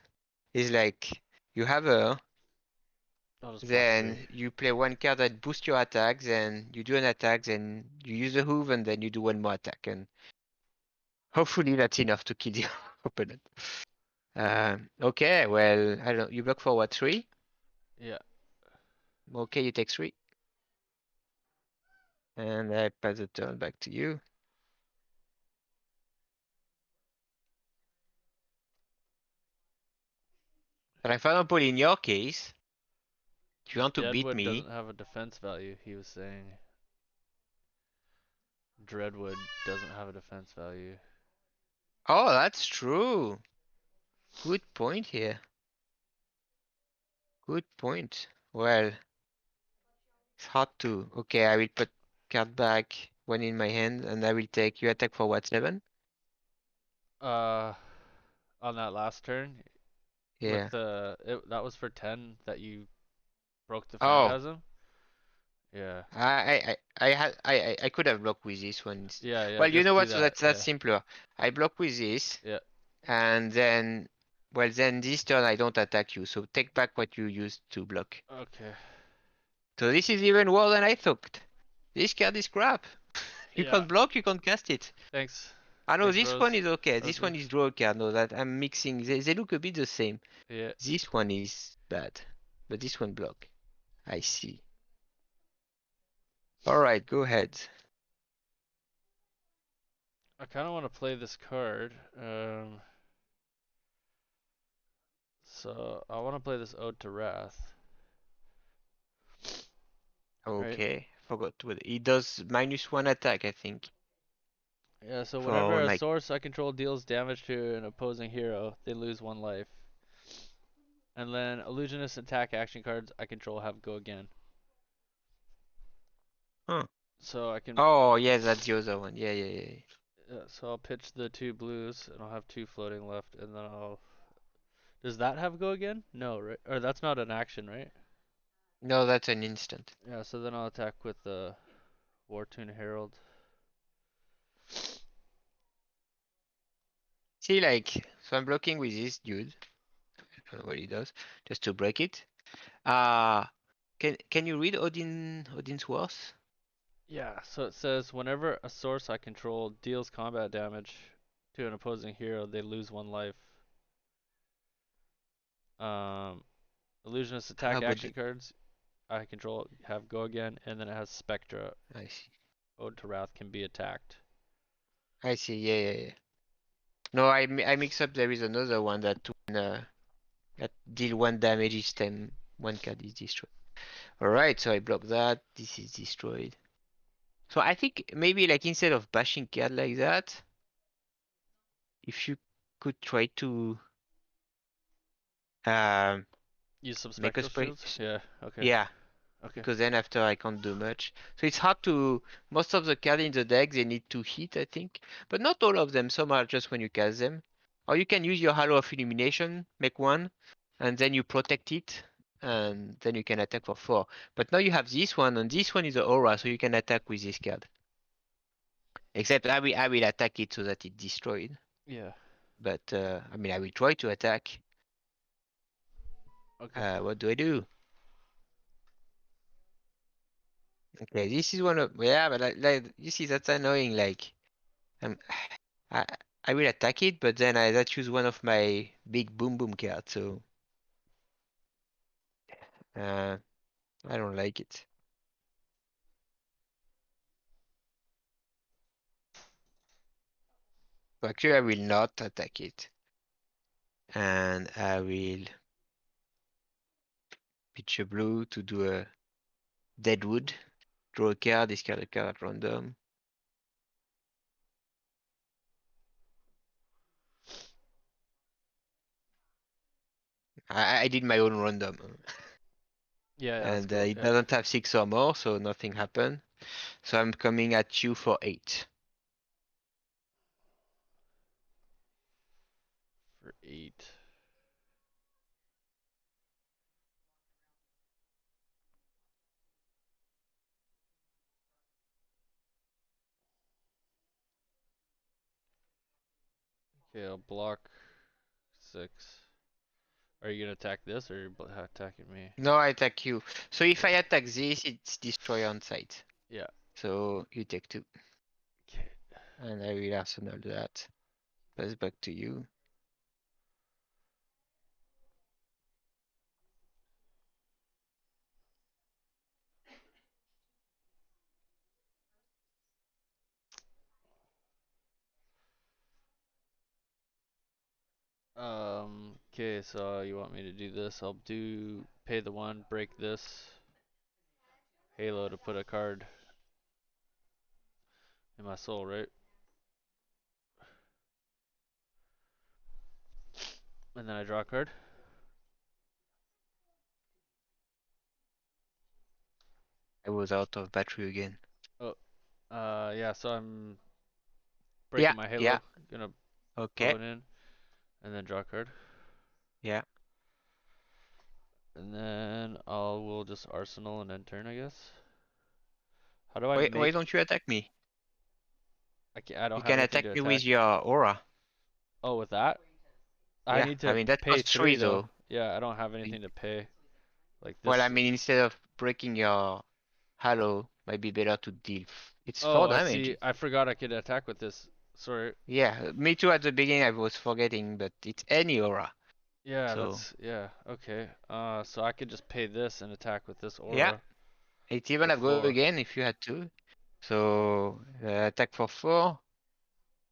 is like you have a I'll just block 3. then you play one card that boosts your attacks, then you do an attack, then you use the hoof, and then you do one more attack, and hopefully that's enough to kill your opponent. Okay, well, I don't know. You block for what, 3? Yeah. Okay, you take 3. And I pass the turn back to you. But for example, in your case, if you want to beat Deadwood me, doesn't have a defense value, he was saying. Dreadwood doesn't have a defense value. oh, that's true. Good point here. Good point. Well, it's hard to. Okay, I will put card back, one in my hand, and I will take you attack for what, 7? Uh, on that last turn, with Yeah. that was for 10 that you broke the Oh, phantasm. Yeah. I could have blocked with this one. Yeah, yeah, Well, you know just do what? So that. that's Yeah. simpler. I block with this, Yeah. and then, well, then this turn I don't attack you. So take back what you used to block. Okay. So this is even worse than I thought. This card is crap. You Yeah. can't block, you can't cast it. Thanks. I know Thanks, this one Rose. is okay. This Rosie. one is draw card. No, that I'm mixing. They look a bit the same. Yeah. This one is bad, but this one block. I see. All right, go ahead. I kind of want to play this card. So I want to play this Ode to Wrath. Right? Okay, forgot what he does. -1 attack, I think, Yeah, so whenever for a like. source I control deals damage to an opposing hero, they lose 1 life. And then illusionist attack action cards I control have go again. Huh. So I can. Oh, yeah, that's the other one. Yeah, yeah, yeah. So I'll pitch the 2 blues, and I'll have 2 floating left, and then I'll. Does that have go again? No, right? Or that's not an action, right? No, that's an instant. Yeah. So then I'll attack with the Wartune Herald. See, like, so I'm blocking with this dude. I don't know what he does, just to break it. Can you read Odin's Worth? Yeah. So it says whenever a source I control deals combat damage, to an opposing hero, they lose 1 life. Illusionist attack but action cards I control have go again, and then it has Spectra. I see. Ode to Wrath can be attacked. I see. Yeah. No, I mix up. There is another one that that deal 1 damage each time 1 card is destroyed. Alright, so I block that. This is destroyed. So I think maybe like instead of bashing card like that, if you could try to um Use some make a Spectral spray. Shields? Yeah, okay. Yeah, Okay. because then after I can't do much. So it's hard to most of the cards in the deck they need to hit, I think. But not all of them. Some are just when you cast them. Or you can use your Halo of Illumination, make 1, and then you protect it, and then you can attack for 4. But now you have this one, and this one is the aura, so you can attack with this card. Except I will attack it so that it's destroyed. Yeah. But I mean I will try to attack. Okay. What do I do? Okay, this is one of yeah, but like you see that's annoying. Like um, I I will attack it, but then I choose one of my big boom boom cards. So uh, I don't like it. So actually, I will not attack it, and I will pitch a blue to do a Deadwood. Draw a card, discard a card at random. I did my own random. Yeah, that's And cool. it Yeah. doesn't have 6 or more, so nothing happened. So I'm coming at you for 8. For 8. Okay, I'll block 6. Are you gonna attack this, or are you attacking me? No, I attack you. So if I attack this, it's destroy on site. Yeah. So you take 2. Okay. And I will arsenal that. Pass back to you. Okay, so you want me to do this? I'll do pay the 1, break this. Halo to put a card in my soul, right? And then I draw a card. I was out of battery again. Oh, yeah, so I'm Yeah, breaking my yeah. Halo, gonna put Okay. 1 in, and then draw a card. Yeah. And then we'll just Arsenal and end turn, I guess. How do I Why make? don't you attack me? I You don't have can anything attack to me with attack. your aura. Oh, with that? I Yeah, need I to mean that pay costs 3 3 though. though. Yeah, I don't have Y- anything to pay. Like Well, I this. mean instead of breaking your halo, might be better to deal. It's Oh, 4 I damage. see. I forgot I could attack with this. Sorry. Yeah, me too at the beginning I was forgetting, but it's any aura. Yeah, So yeah, okay. So I could just pay this and attack with this yeah, aura it's even for a go 4. again if you had to. So attack for 4.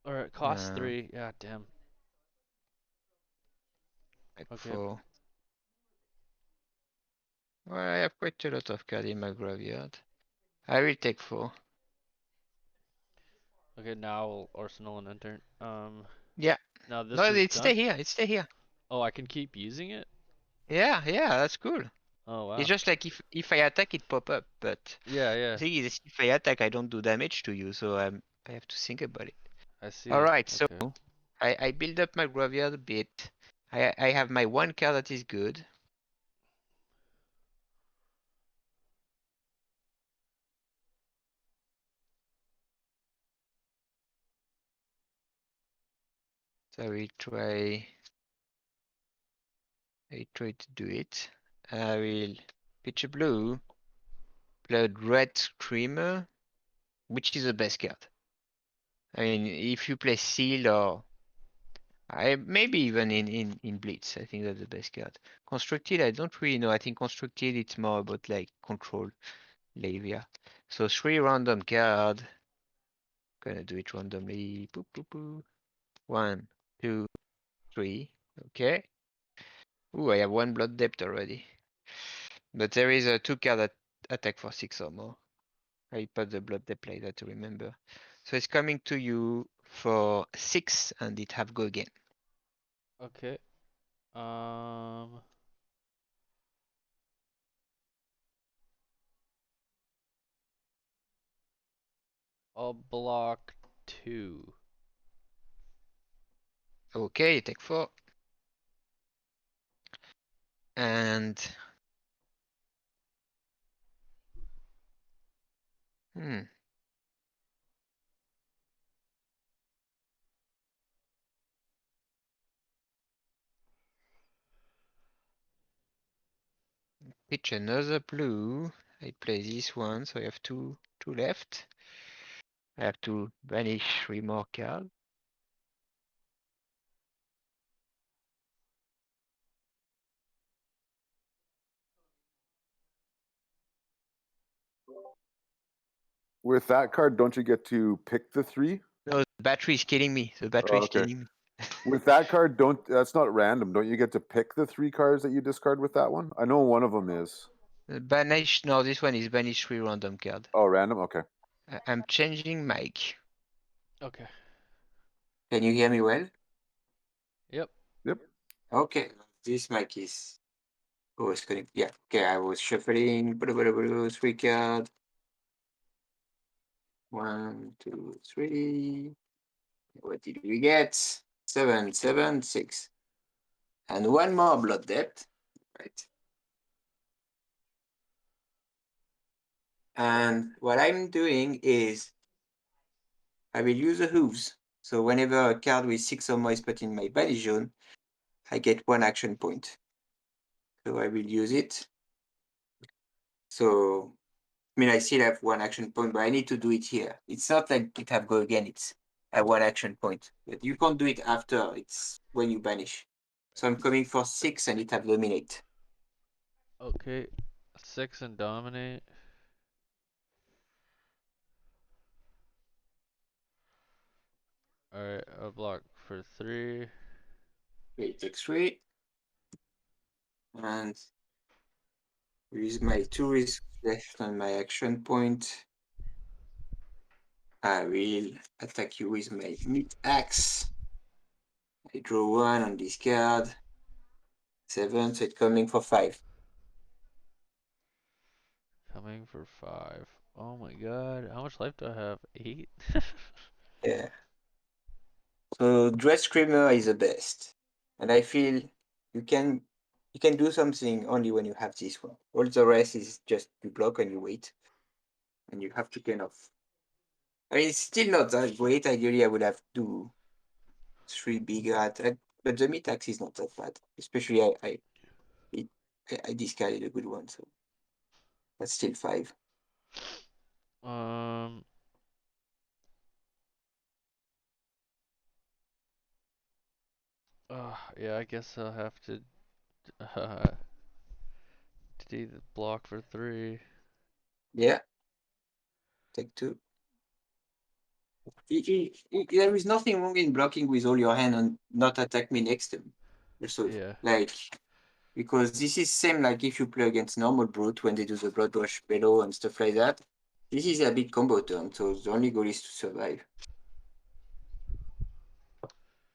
Or it costs Uh, 3. Yeah, damn. attack Okay. 4. Well, I have quite a lot of cards in my graveyard. I will take 4. Okay, now we'll Arsenal and enter. Yeah. Now No, this is it stay done. here. It stay here. Oh, I can keep using it? Yeah, that's cool. Oh, It's wow. just like if I attack, it pop up. But Yeah, the yeah. thing is, if I attack, I don't do damage to you, so I have to think about it. I see. All right, so Okay. I build up my graveyard a bit. I have my 1 card that is good. So I will try. I try to do it. I will pitch a blue, blood red screamer, which is the best card. I mean, if you play seal or Maybe even in Blitz. I think that's the best card. Constructed, I don't really know. I think constructed it's more about like control. Levia. So 3 random card. Gonna do it randomly. Boop, boop, boop. 1, 2, 3. Okay. Ooh, I have 1 blood depth already. But there is a 2 card that attack for 6 or more. I put the blood depth like that to remember. So it's coming to you for 6 and it have go again. Okay. I'll block 2. Okay, take 4. And hmm. Pitch another blue. I play this one, so I have two left. I have to banish 3 more cards. With that card, don't you get to pick the 3? No, the battery is killing me. The battery Oh, is okay. killing me. With that card, that's not random. Don't you get to pick the 3 cards that you discard with that one? I know one of them is. Banish, no, this one is banish 3 random card. Oh, random? Okay. I'm changing mic. Okay. Can you hear me well? Yep. Yep. Okay, this mic is. Oh, it's connected. Yeah, okay, I was shuffling. 3 card. 1, 2, 3. What did we get? 7, 7, 6. And 1 more blood depth. Right. And what I'm doing is I will use the hooves. So whenever a card with 6 or more is put in my banish zone, I get 1 action point. So I will use it. So, I mean, I still have 1 action point, but I need to do it here. It's not like it have go again, it's at 1 action point. But you can't do it after, it's when you banish. So I'm coming for 6 and it have dominate. Okay. 6 and dominate. Alright, I'll block for 3. Okay, take 3. And use my 2 risks left on my action point. I will attack you with my meat axe. I draw 1 on this card. 7, so it's coming for 5. Coming for 5. Oh my god. How much life do I have? 8? Yeah. So Dread Screamer is the best. And I feel you can do something only when you have this one. All the rest is just you block and you wait. And you have to kind of, I mean, it's still not that great. Ideally I would have 3 bigger attack, but the meat axe is not that bad. Especially I discarded a good one, so that's still 5. um. Yeah, I guess I'll have to uh, do the block for 3. Yeah, take 2. There is nothing wrong in blocking with all your hand and not attack me next turn. So, Yeah. like, because this is same like if you play against normal brute when they do the blood rush below and stuff like that. This is a big combo turn, so the only goal is to survive.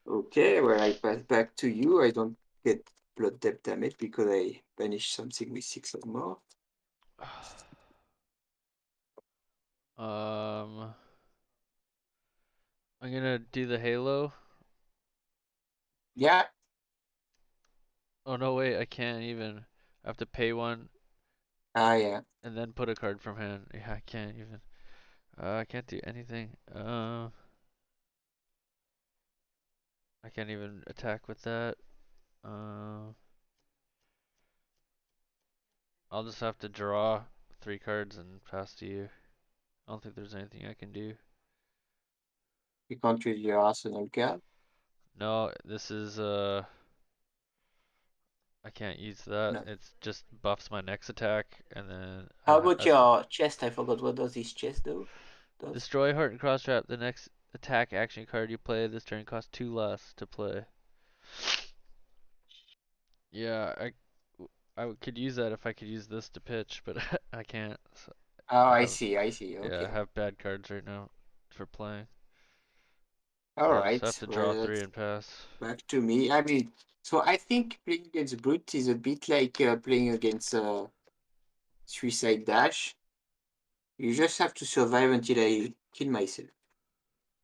Okay, well I pass back to you. I don't get blood depth damage because I banish something with 6 or more. I'm gonna do the halo. Yeah. Oh no, wait, I can't even. I have to pay 1 Yeah. and then put a card from hand. Yeah, I can't even. I can't do anything. I can't even attack with that. I'll just have to draw 3 cards and pass to you. I don't think there's anything I can do. You can't use your arsenal card. No, this is I can't use that. No. It's just buffs my next attack, and then How about your chest? I forgot what does this chest do? destroy Heart and Cross Trap. The next attack action card you play this turn costs 2 less to play. Yeah, could use that if I could use this to pitch, but I can't. So Oh, I I have, see. yeah, I Okay. have bad cards right now for playing. All So I'll just have right. to draw Well, 3 that's and pass. back to me. I mean, so I think playing against Brute is a bit like playing against Suicide Dash. You just have to survive until I kill myself.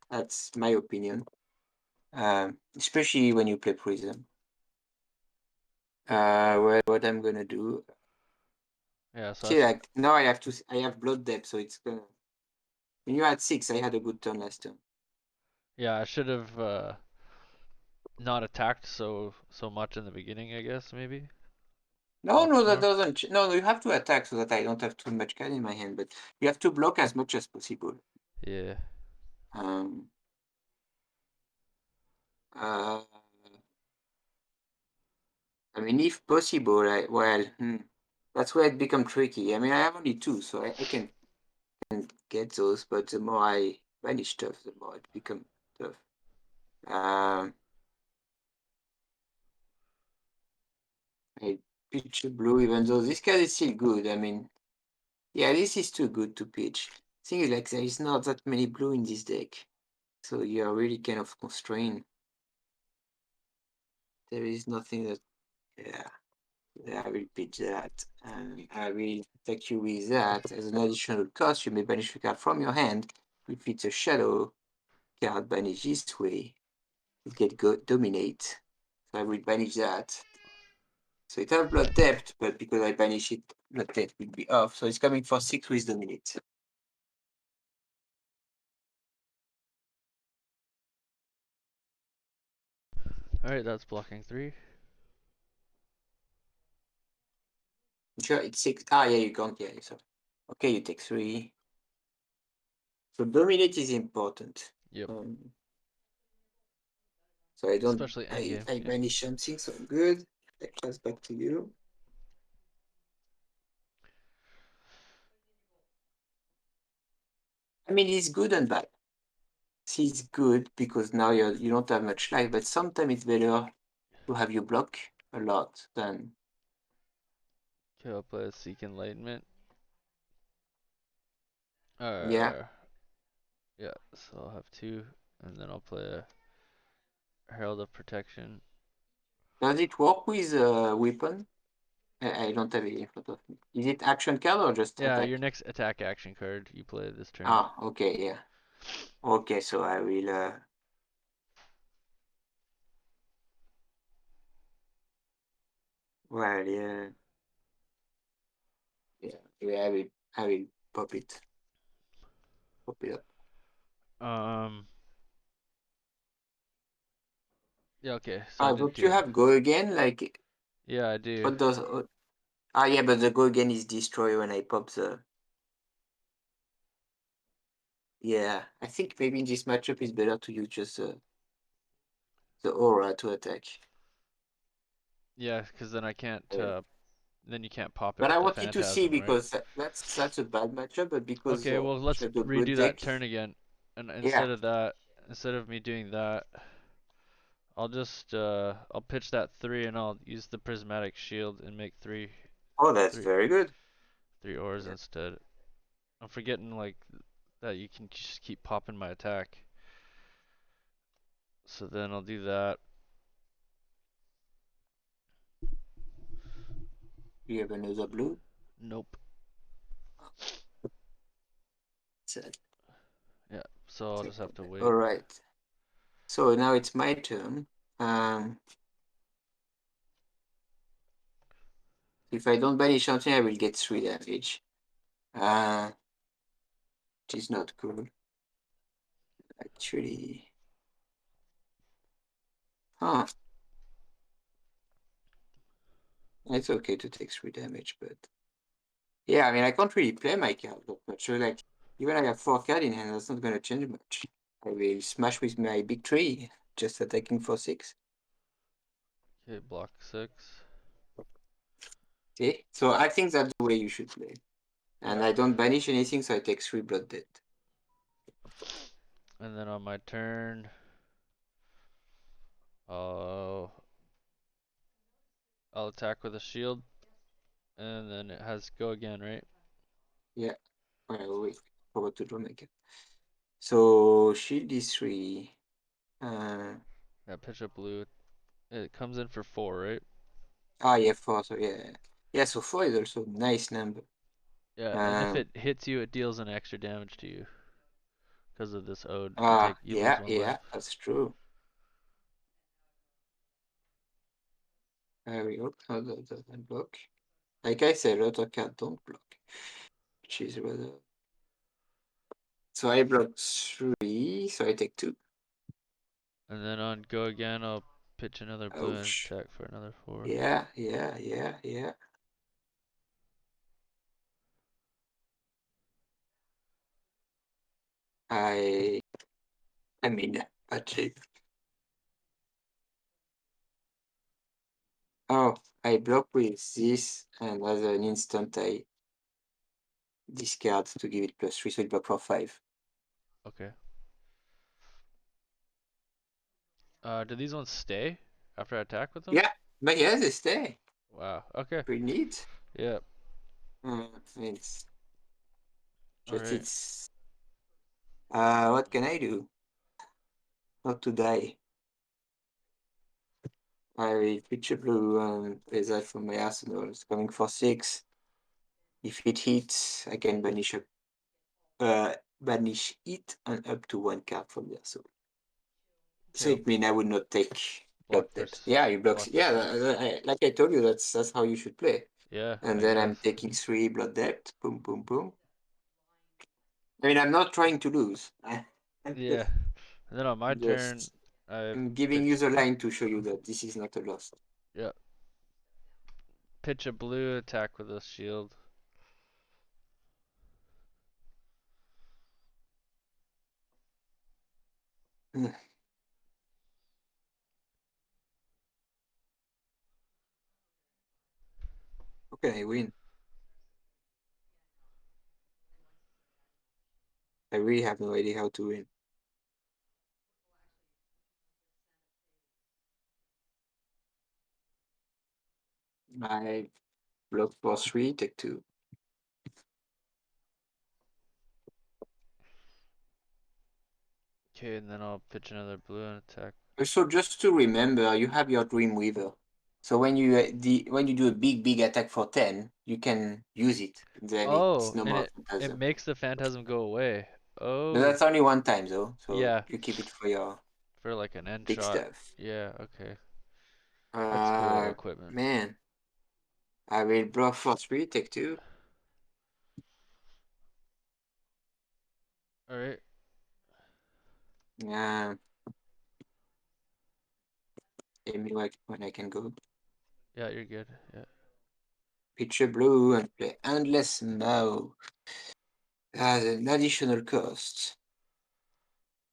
That's my opinion. Especially when you play Prism. Well, what I'm gonna do? Yeah, so See, like now I have Blood Depth, so it's gonna. When you had 6, I had a good turn last turn. yeah, I should have not attacked so much in the beginning, I guess, maybe. No, Blocked that more. doesn't. No, you have to attack so that I don't have too much card in my hand, but you have to block as much as possible. Yeah. Um. Uh. I mean, if possible, that's where it becomes tricky. I mean, I have only 2, so I can get those, but the more I banish stuff, the more it becomes tough. I pitch a blue, even though this card is still good. I mean, yeah, this is too good to pitch. Thing is, like, there is not that many blue in this deck, so you are really kind of constrained. There is nothing that, yeah, I will pitch that, and I will attack you with that. As an additional cost, you may banish a card from your hand. If it's a shadow card banished this way, it get dominate. So I will banish that. So it has Blood Depth, but because I banish it, Blood Depth will be off. So it's coming for 6 with dominate. Alright, that's blocking 3. Sure, it's 6. Ah, yeah, you can't. Yeah, so okay, you take 3. So dominate is important. Yep. So I don't. Especially endgame. I banish something, so good. That comes back to you. I mean, it's good and bad. It's good because now you don't have much life, but sometimes it's better to have you block a lot than. Okay, I'll play a Seek Enlightenment. Yeah. Yeah, so I'll have 2, and then I'll play a Herald of Protection. Does it work with a weapon? I don't have it in front of me. Is it action card or just Yeah, attack? your next attack action card you play this turn. Ah, okay, yeah. Okay, so I will. Well, yeah. Yeah, I will pop it. Pop it up. Yeah, okay, so I didn't But do you it. have go again, like. Yeah, I do. What does? Yeah, but the go again is destroy when I pop the. Yeah, I think maybe in this matchup it's better to use just the aura to attack. Yeah, because then I can't. Then you can't pop it But with I the wanted to see Phantasm, right? because that's a bad matchup, but because Okay, well let's you have the good redo deck. that turn again, and Yeah. instead of me doing that, I'll just I'll pitch that 3 and I'll use the Prismatic Shield and make 3 Oh, that's three very good. 3 ores Yeah. instead. I'm forgetting like that you can just keep popping my attack. So then I'll do that. Do you have another blue? Nope. Sad. Yeah, so I'll just have to wait. All right. So now it's my turn. If I don't banish something, I will get 3 damage. Which is not cool. Actually. Huh. It's okay to take 3 damage, but. Yeah, I mean, I can't really play my card that much. So, like, even I have 4 cards in hand, that's not going to change much. I will smash with my big 3. just attacking for 6. Okay, block 6. Okay, so I think that's the way you should play. And Yeah. I don't banish anything, so I take 3 blood dead. And then on my turn, I'll attack with a shield, and then it has go again, right? Yeah. Wait, forgot to draw make it. So shield is 3. Yeah, pitch up blue. It comes in for 4, right? Yeah, 4. So yeah, yeah. So 4 is also a nice number. Yeah, and if it hits you, it deals an extra damage to you. Because of this ode, you lose 1 life. That's true. We hope that doesn't block. Like I said, a lot of cards don't block, which is rather. So I block 3, so I take 2. And then on go again, I'll pitch another blue and Ouch. attack for another 4. Yeah. I mean, actually. Oh, I block with this, and as an instant, I discard to give it +3, so it block for 5. Okay. Do these ones stay after I attack with them? Yeah, but yeah, they stay. Wow. Okay. Pretty neat. Yeah. It's All just right. it's. What can I do? Not to die. I will pitch a blue and play that from my arsenal. It's coming for 6. If it hits, I can banish it and up to 1 card from there. So Okay. it means I would not take blood Block debt. first. Yeah, you block. Block for Yeah, 6. like I told you, that's how you should play. Yeah, And I then I'm guess. taking 3 blood debt. Boom, boom, boom. I mean, I'm not trying to lose. Yeah. And then on my turn, Just I I'm giving you pitch. the line to show you that this is not a loss. Yeah. Pitch a blue, attack with a shield. How can I win? I really have no idea how to win. I block for 3, take 2. Okay, and then I'll pitch another blue and attack. So just to remember, you have your Dream Weaver. So when you do a big attack for 10, you can use it. Then it's Oh, no and more it phantasm. makes the phantasm go away. No, Oh. that's only one time though. So Yeah. you keep it for your For like an end big shot. stuff. Yeah, okay. That's cool equipment. Man, I will block for 3, take 2. Alright. Tell me when I can go. Yeah, you're good. Yeah. Pitch a blue and play Endless Mow. As an additional cost.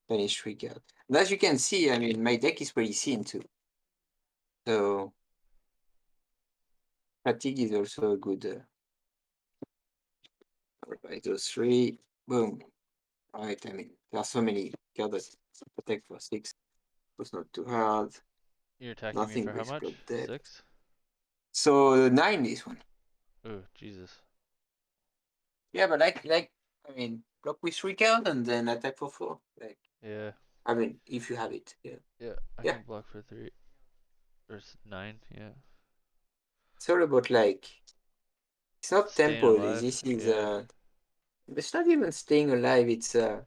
Banish 3 card. And as you can see, I mean, my deck is pretty thin too. So fatigue is also a good. Alright, those 3. Boom. Alright, I mean, there are so many cards that attack for 6. Was not too hard. You're attacking me Nothing for how with much? blood debt. 6? So 9 this one. Oh, Jesus. Yeah, but I mean, block with 3 cards and then attack for 4. Like, Yeah. I mean, if you have it, yeah. Yeah, I Yeah. can block for 3. Or 9, yeah. It's all about like, it's not Staying tempo. alive. This is Yeah. it's not even staying alive. It's how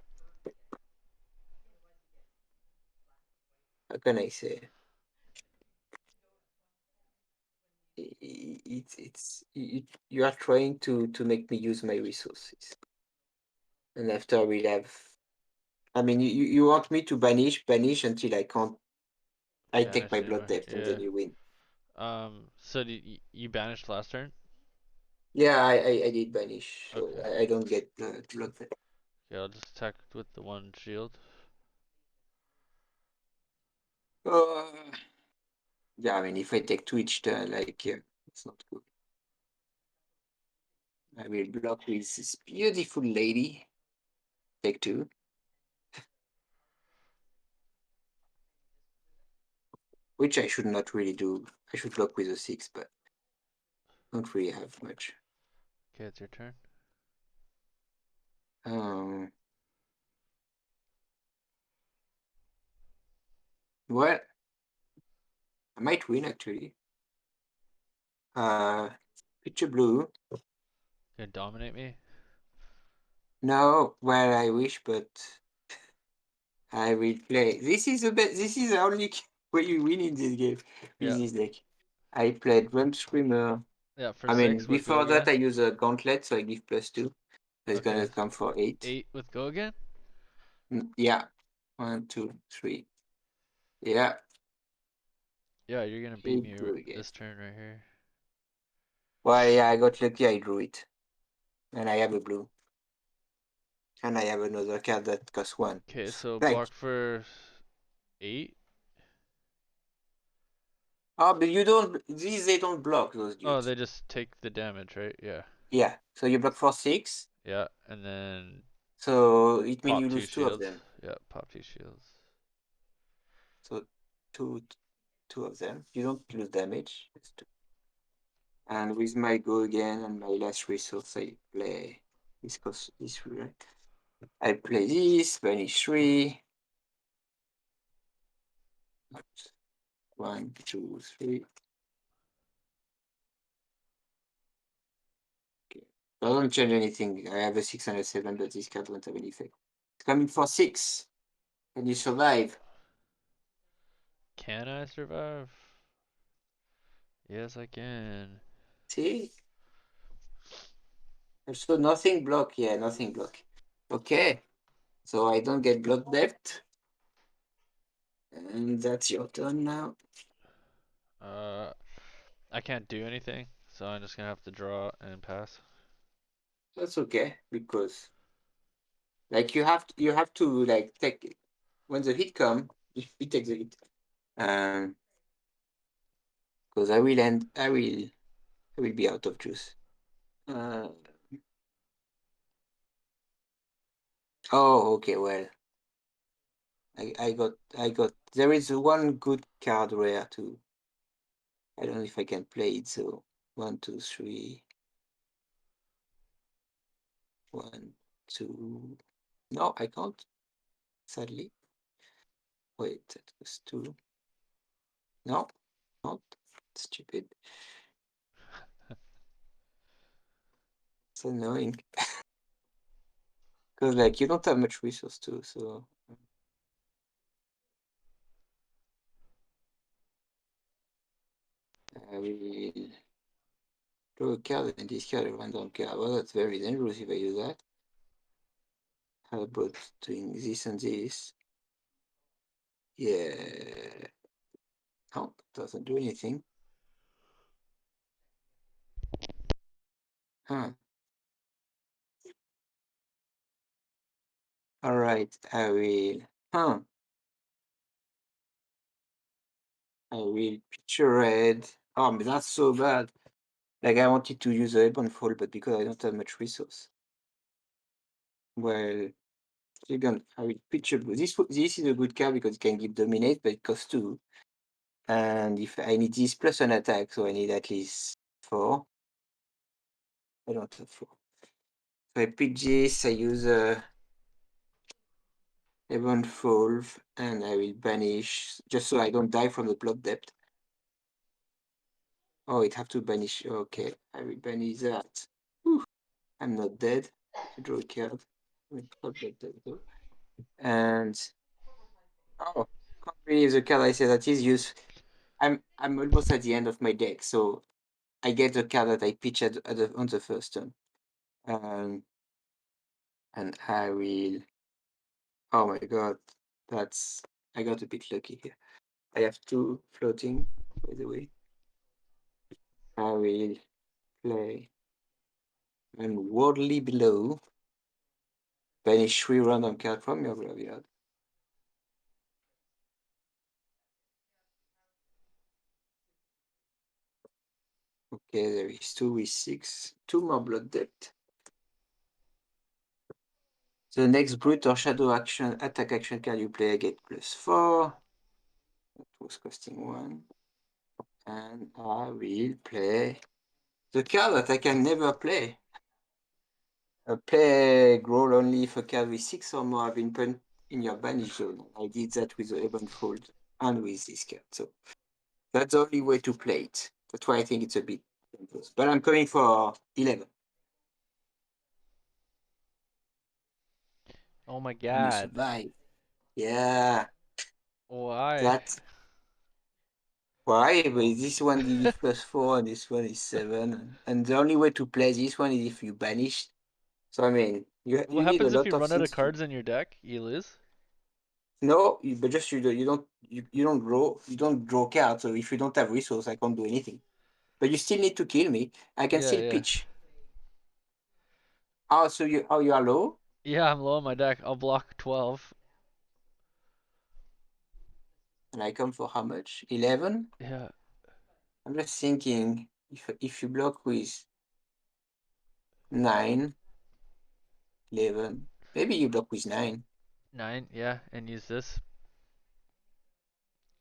can I say? You are trying to make me use my resources, and after we have, I mean, you want me to banish until I can't. I take Banish my blood anymore. debt and Yeah. then you win. So did you banished last turn? Yeah, I did banish, so Okay. I don't get blood debt. Okay, I'll just attack with the 1 shield. Yeah, I mean, if I take 2 each turn, like, yeah, it's not good. I will block with this beautiful lady. Take 2. Which I should not really do. I should block with a 6, but don't really have much. Okay, it's your turn. Well, I might win actually. Picture blue. Gonna dominate me? No, well, I wish, but I will play. This is the best. This is the only way you win in this game with Yeah. this deck. I played Realm Screamer. Yeah, for I mean, 6 with go before that, again. I use a Gauntlet, so I give +2. So it's gonna Okay. come for 8. 8 with go again? Yeah. 1, 2, 3. Yeah. Yeah, you're gonna beat Eight me go again. this turn right here. Well, yeah, I got lucky. I drew it, and I have a blue, and I have another card that costs 1. Okay, so Like, block for 8. oh, but you don't. These they don't block those Oh, dudes. they just take the damage, right? Yeah. Yeah. So you block for 6. Yeah, and then So it means pop you 2 lose 2 of shields. them. Yeah, pop 2 shields. So two of them. You don't lose damage. It's 2. And with my go again and my last resource, I play this cost this 3, right? I play this, banish 3. 1, 2, 3. Okay. Doesn't change anything. I have a 607, but this card won't have any effect. It's coming for 6. Can you survive? Can I survive? Yes, I can. See? So nothing block. Yeah, nothing block. Okay. So I don't get blood depth. And that's your turn now. I can't do anything, so I'm just gonna have to draw and pass. That's okay, because like you have to like take it. When the hit come, you take the hit. Because I will be out of juice. Oh, okay, well. I got there is one good card rare too. I don't know if I can play it, so 1, 2, 3. 1, 2. No, I can't, sadly. Wait, that was 2. No, not stupid. It's annoying. Because like you don't have much resource too, so I will draw a card and discard a random card. Well, that's very dangerous if I do that. How about doing this and this? Yeah. No, doesn't do anything. Huh. All right, I will. Huh. I will picture red. Oh, but that's so bad. Like I wanted to use a Ebon Fall, but because I don't have much resource. Well, I will picture blue. This is a good card because it can give dominate, but it costs 2. And if I need this plus an attack, so I need at least 4. I don't have 4. So I pitch this, I use a Ebon Fall, and I will banish just so I don't die from the blood depth. Oh, it have to banish. Okay, I will banish that. Whew. I'm not dead. To draw a card. Not that dead though. And oh, can't believe the card I said that is used. I'm almost at the end of my deck, so I get the card that I pitch on the first turn. And I will. Oh my god, that's I got a bit lucky here. I have 2 floating, by the way. I will play Unworldly Below. Banish 3 random card from your graveyard. Okay, there is 2 with 6. 2 more blood debt. The next brute or shadow action attack action card you play get +4. That was costing 1. And I will play the card that I can never play. Play growl only if a card with 6 or more have been put in your banish zone. I did that with the Ebonfold and with this card. So that's the only way to play it. That's why I think it's a bit dangerous. But I'm coming for 11. Oh my And you god. survive. Yeah. Why? That's why. But this one is +4 and this one is 7. And the only way to play this one is if you banish. So I mean, you What need a happens if lot you of run out of things to. cards in your deck? You lose? No, but just you don't draw cards. So if you don't have resource, I can't do anything. But you still need to kill me. I can still Yeah. pitch. Oh, so you are low? Yeah, I'm low on my deck. I'll block 12. And I come for how much? 11? Yeah. I'm just thinking if you block with 9, 11, maybe you block with 9. 9, yeah, and use this.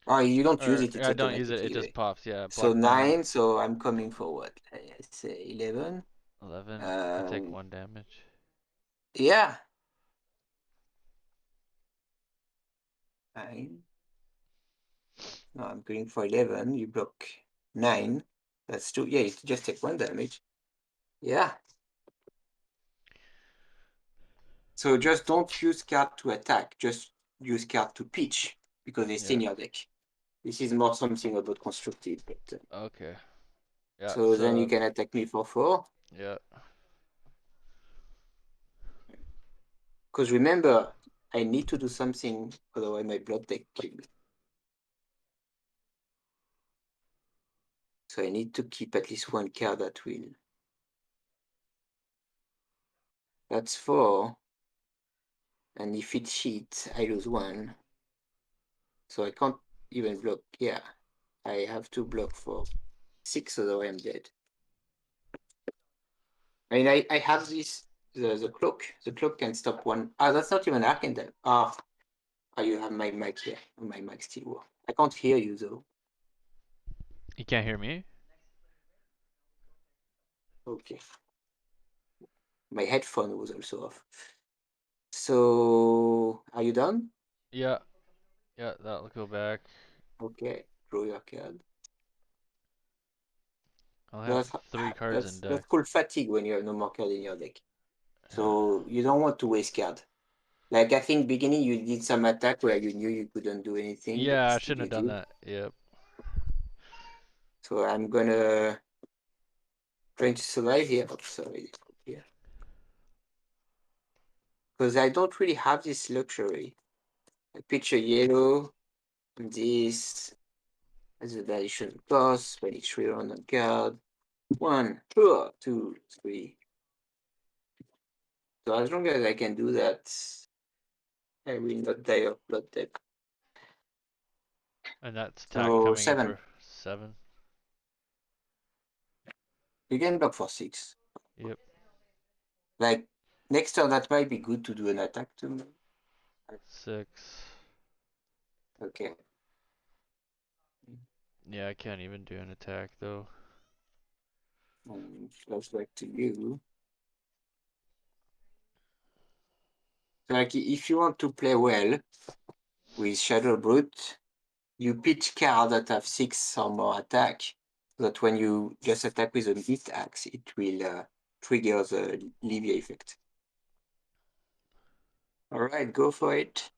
Oh, you don't use Or it, it's I don't use it, it automatically. just pops, yeah. So Block 9. 9, so I'm coming for what? I say 11. 11. I take 1 damage. Yeah. 9. No, I'm going for 11. You block 9. That's 2. Yeah, you just take 1 damage. Yeah. So just don't use card to attack. Just use card to pitch because they stay in your deck. This is more something about constructed. But, Okay. Yeah, so then you can attack me for 4. Yeah. Because remember, I need to do something, otherwise my blood deck kill me. So I need to keep at least 1 card that will. That's 4. And if it cheats, I lose 1. So I can't even block. Yeah. I have to block for 6, otherwise I'm dead. I mean, I have this, the cloak. The cloak can stop 1. Ah, that's not even arcane damage. Ah, you have my mic here. My mic still works. I can't hear you though. You can't hear me? Okay. My headphone was also off. So, are you done? Yeah. Yeah, that'll go back. Okay, draw your card. I'll have 3 cards in That's deck. called fatigue when you have no more card in your deck. So you don't want to waste card. Like I think beginning you did some attack where you knew you couldn't do anything. Yeah, I But shouldn't have done that. Yep. So I'm gonna trying to survive here. Oh, sorry, here. Because I don't really have this luxury. I pitch a yellow, and this as a additional cost, when it's reround on card. 1, 2, 3. So as long as I can do that, I will not die of blood debt. And that's attack So coming 7. in for 7. You can block for 6. Yep. Like next turn, that might be good to do an attack to me. 6. Okay. Yeah, I can't even do an attack though. Flashback to you. So like if you want to play well with Shadow Brute, you pitch cards that have 6 or more attack, so that when you just attack with an hit axe, it will trigger the Levia effect. Alright, go for it.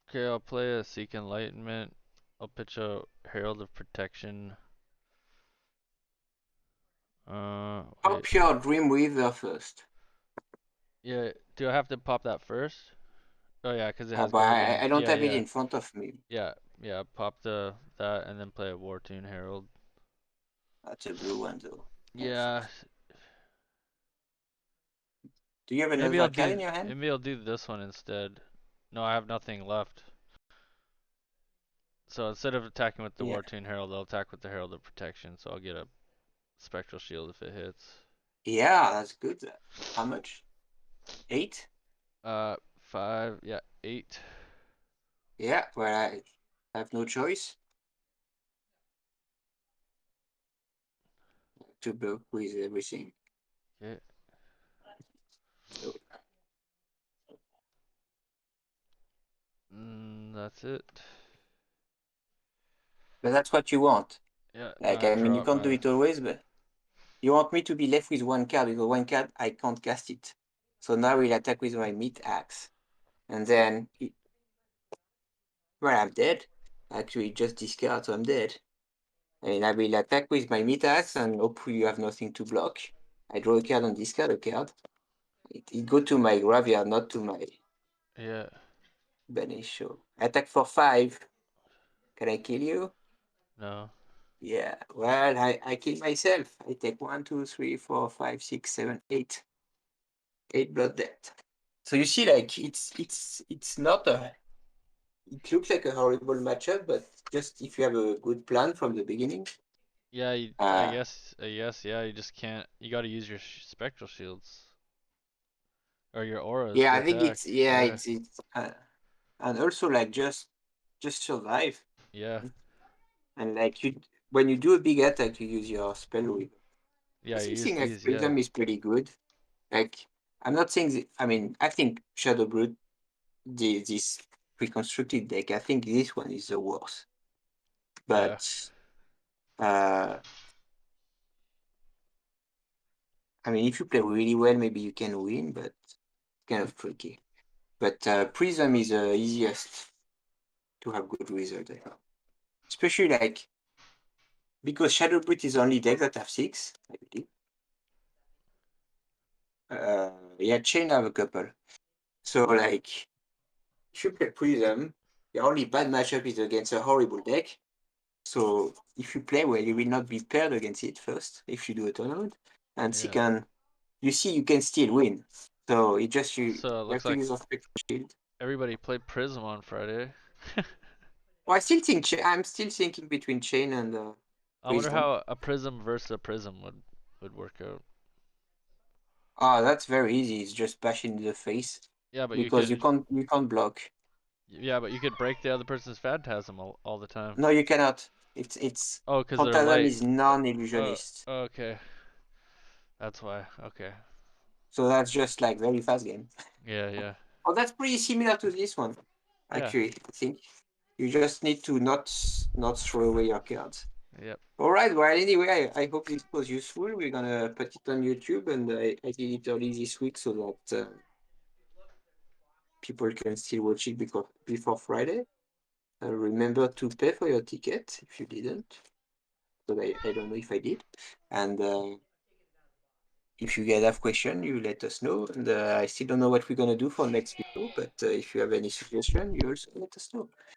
Okay, I'll play a Seek Enlightenment. I'll pitch a Herald of Protection. Wait. Pop your Dream Weaver first. Yeah, do I have to pop that first? Oh yeah, because it has But Guardian. I don't Yeah, have it yeah. in front of me. Yeah, pop that and then play a Wartune Herald. That's a blue one though. Yeah. Do you have Maybe I'll another card in your hand? do this one instead. No, I have nothing left. So instead of attacking with the Yeah. Wartune Herald, I'll attack with the Herald of Protection, so I'll get a Spectral Shield if it hits. Yeah, that's good. How much? 8? 5, yeah, 8. Yeah, well, I have no choice to block with everything. Okay. So, That's it. but that's what you want. Yeah, Like, I I mean, draw you up can't do my. it always, but you want me to be left with one card because one card I can't cast it. So now we'll attack with my meat axe, and then well, I'm dead. Actually, just discard, so I'm dead. And I will attack with my meat axe, and hopefully you have nothing to block. I draw a card and discard a card. It go to my graveyard, not to my Yeah. banish. So attack for 5. Can I kill you? No. Yeah. Well, I kill myself. I take 1, 2, 3, 4, 5, 6, 7, 8. 8 blood debt. So you see, like it's not a. It looks like a horrible matchup, but just if you have a good plan from the beginning. Yeah, I guess. Yeah. You just can't. You got to use your Spectral Shields or your auras Yeah, to I think attack. Yeah. it's and also like just survive. Yeah. And like you, when you do a big attack, you use your spell weaver. Yeah. I You still use think like these. Yeah. Prism is pretty good. Like I'm not saying I mean I think Shadow Brute this reconstructed deck. I think this one is the worst. Yeah. But uh, I mean if you play really well, maybe you can win, but it's kind of tricky. But Prism is the easiest to have good result. Especially like because Shadow Brute is only deck that have 6, I believe. Yeah, Chain have a couple. So like if you play Prism, your only bad matchup is against a horrible deck. So if you play well, you will not be paired against it first if you do a tournament. And Yeah. second, you see you can still win. So it just you So it have looks to like use a Spectral Shield. everybody played Prism on Friday. Well, I still think I'm still thinking between Chain and I wonder Wisdom. how a Prism versus a Prism would work out. Oh, that's very easy. It's just bash in the face Yeah, but you because could. you can't block. Yeah, but you could break the other person's Phantasm all the time. No, you cannot. It's Oh, because they're Phantasm light. is non-illusionist. Okay. That's why. Okay. So that's just like very fast game. Yeah, yeah. Oh, that's pretty similar to this one. Yeah. Actually, I think you just need to not throw away your cards. Yep. All right. Well, anyway, I hope this was useful. We're gonna put it on YouTube, and I did it early this week so that people can still watch it before Friday. Remember to pay for your ticket if you didn't. But I don't know if I did. And if you guys have questions, you let us know. And I still don't know what we're gonna do for next video, but if you have any suggestion, you also let us know.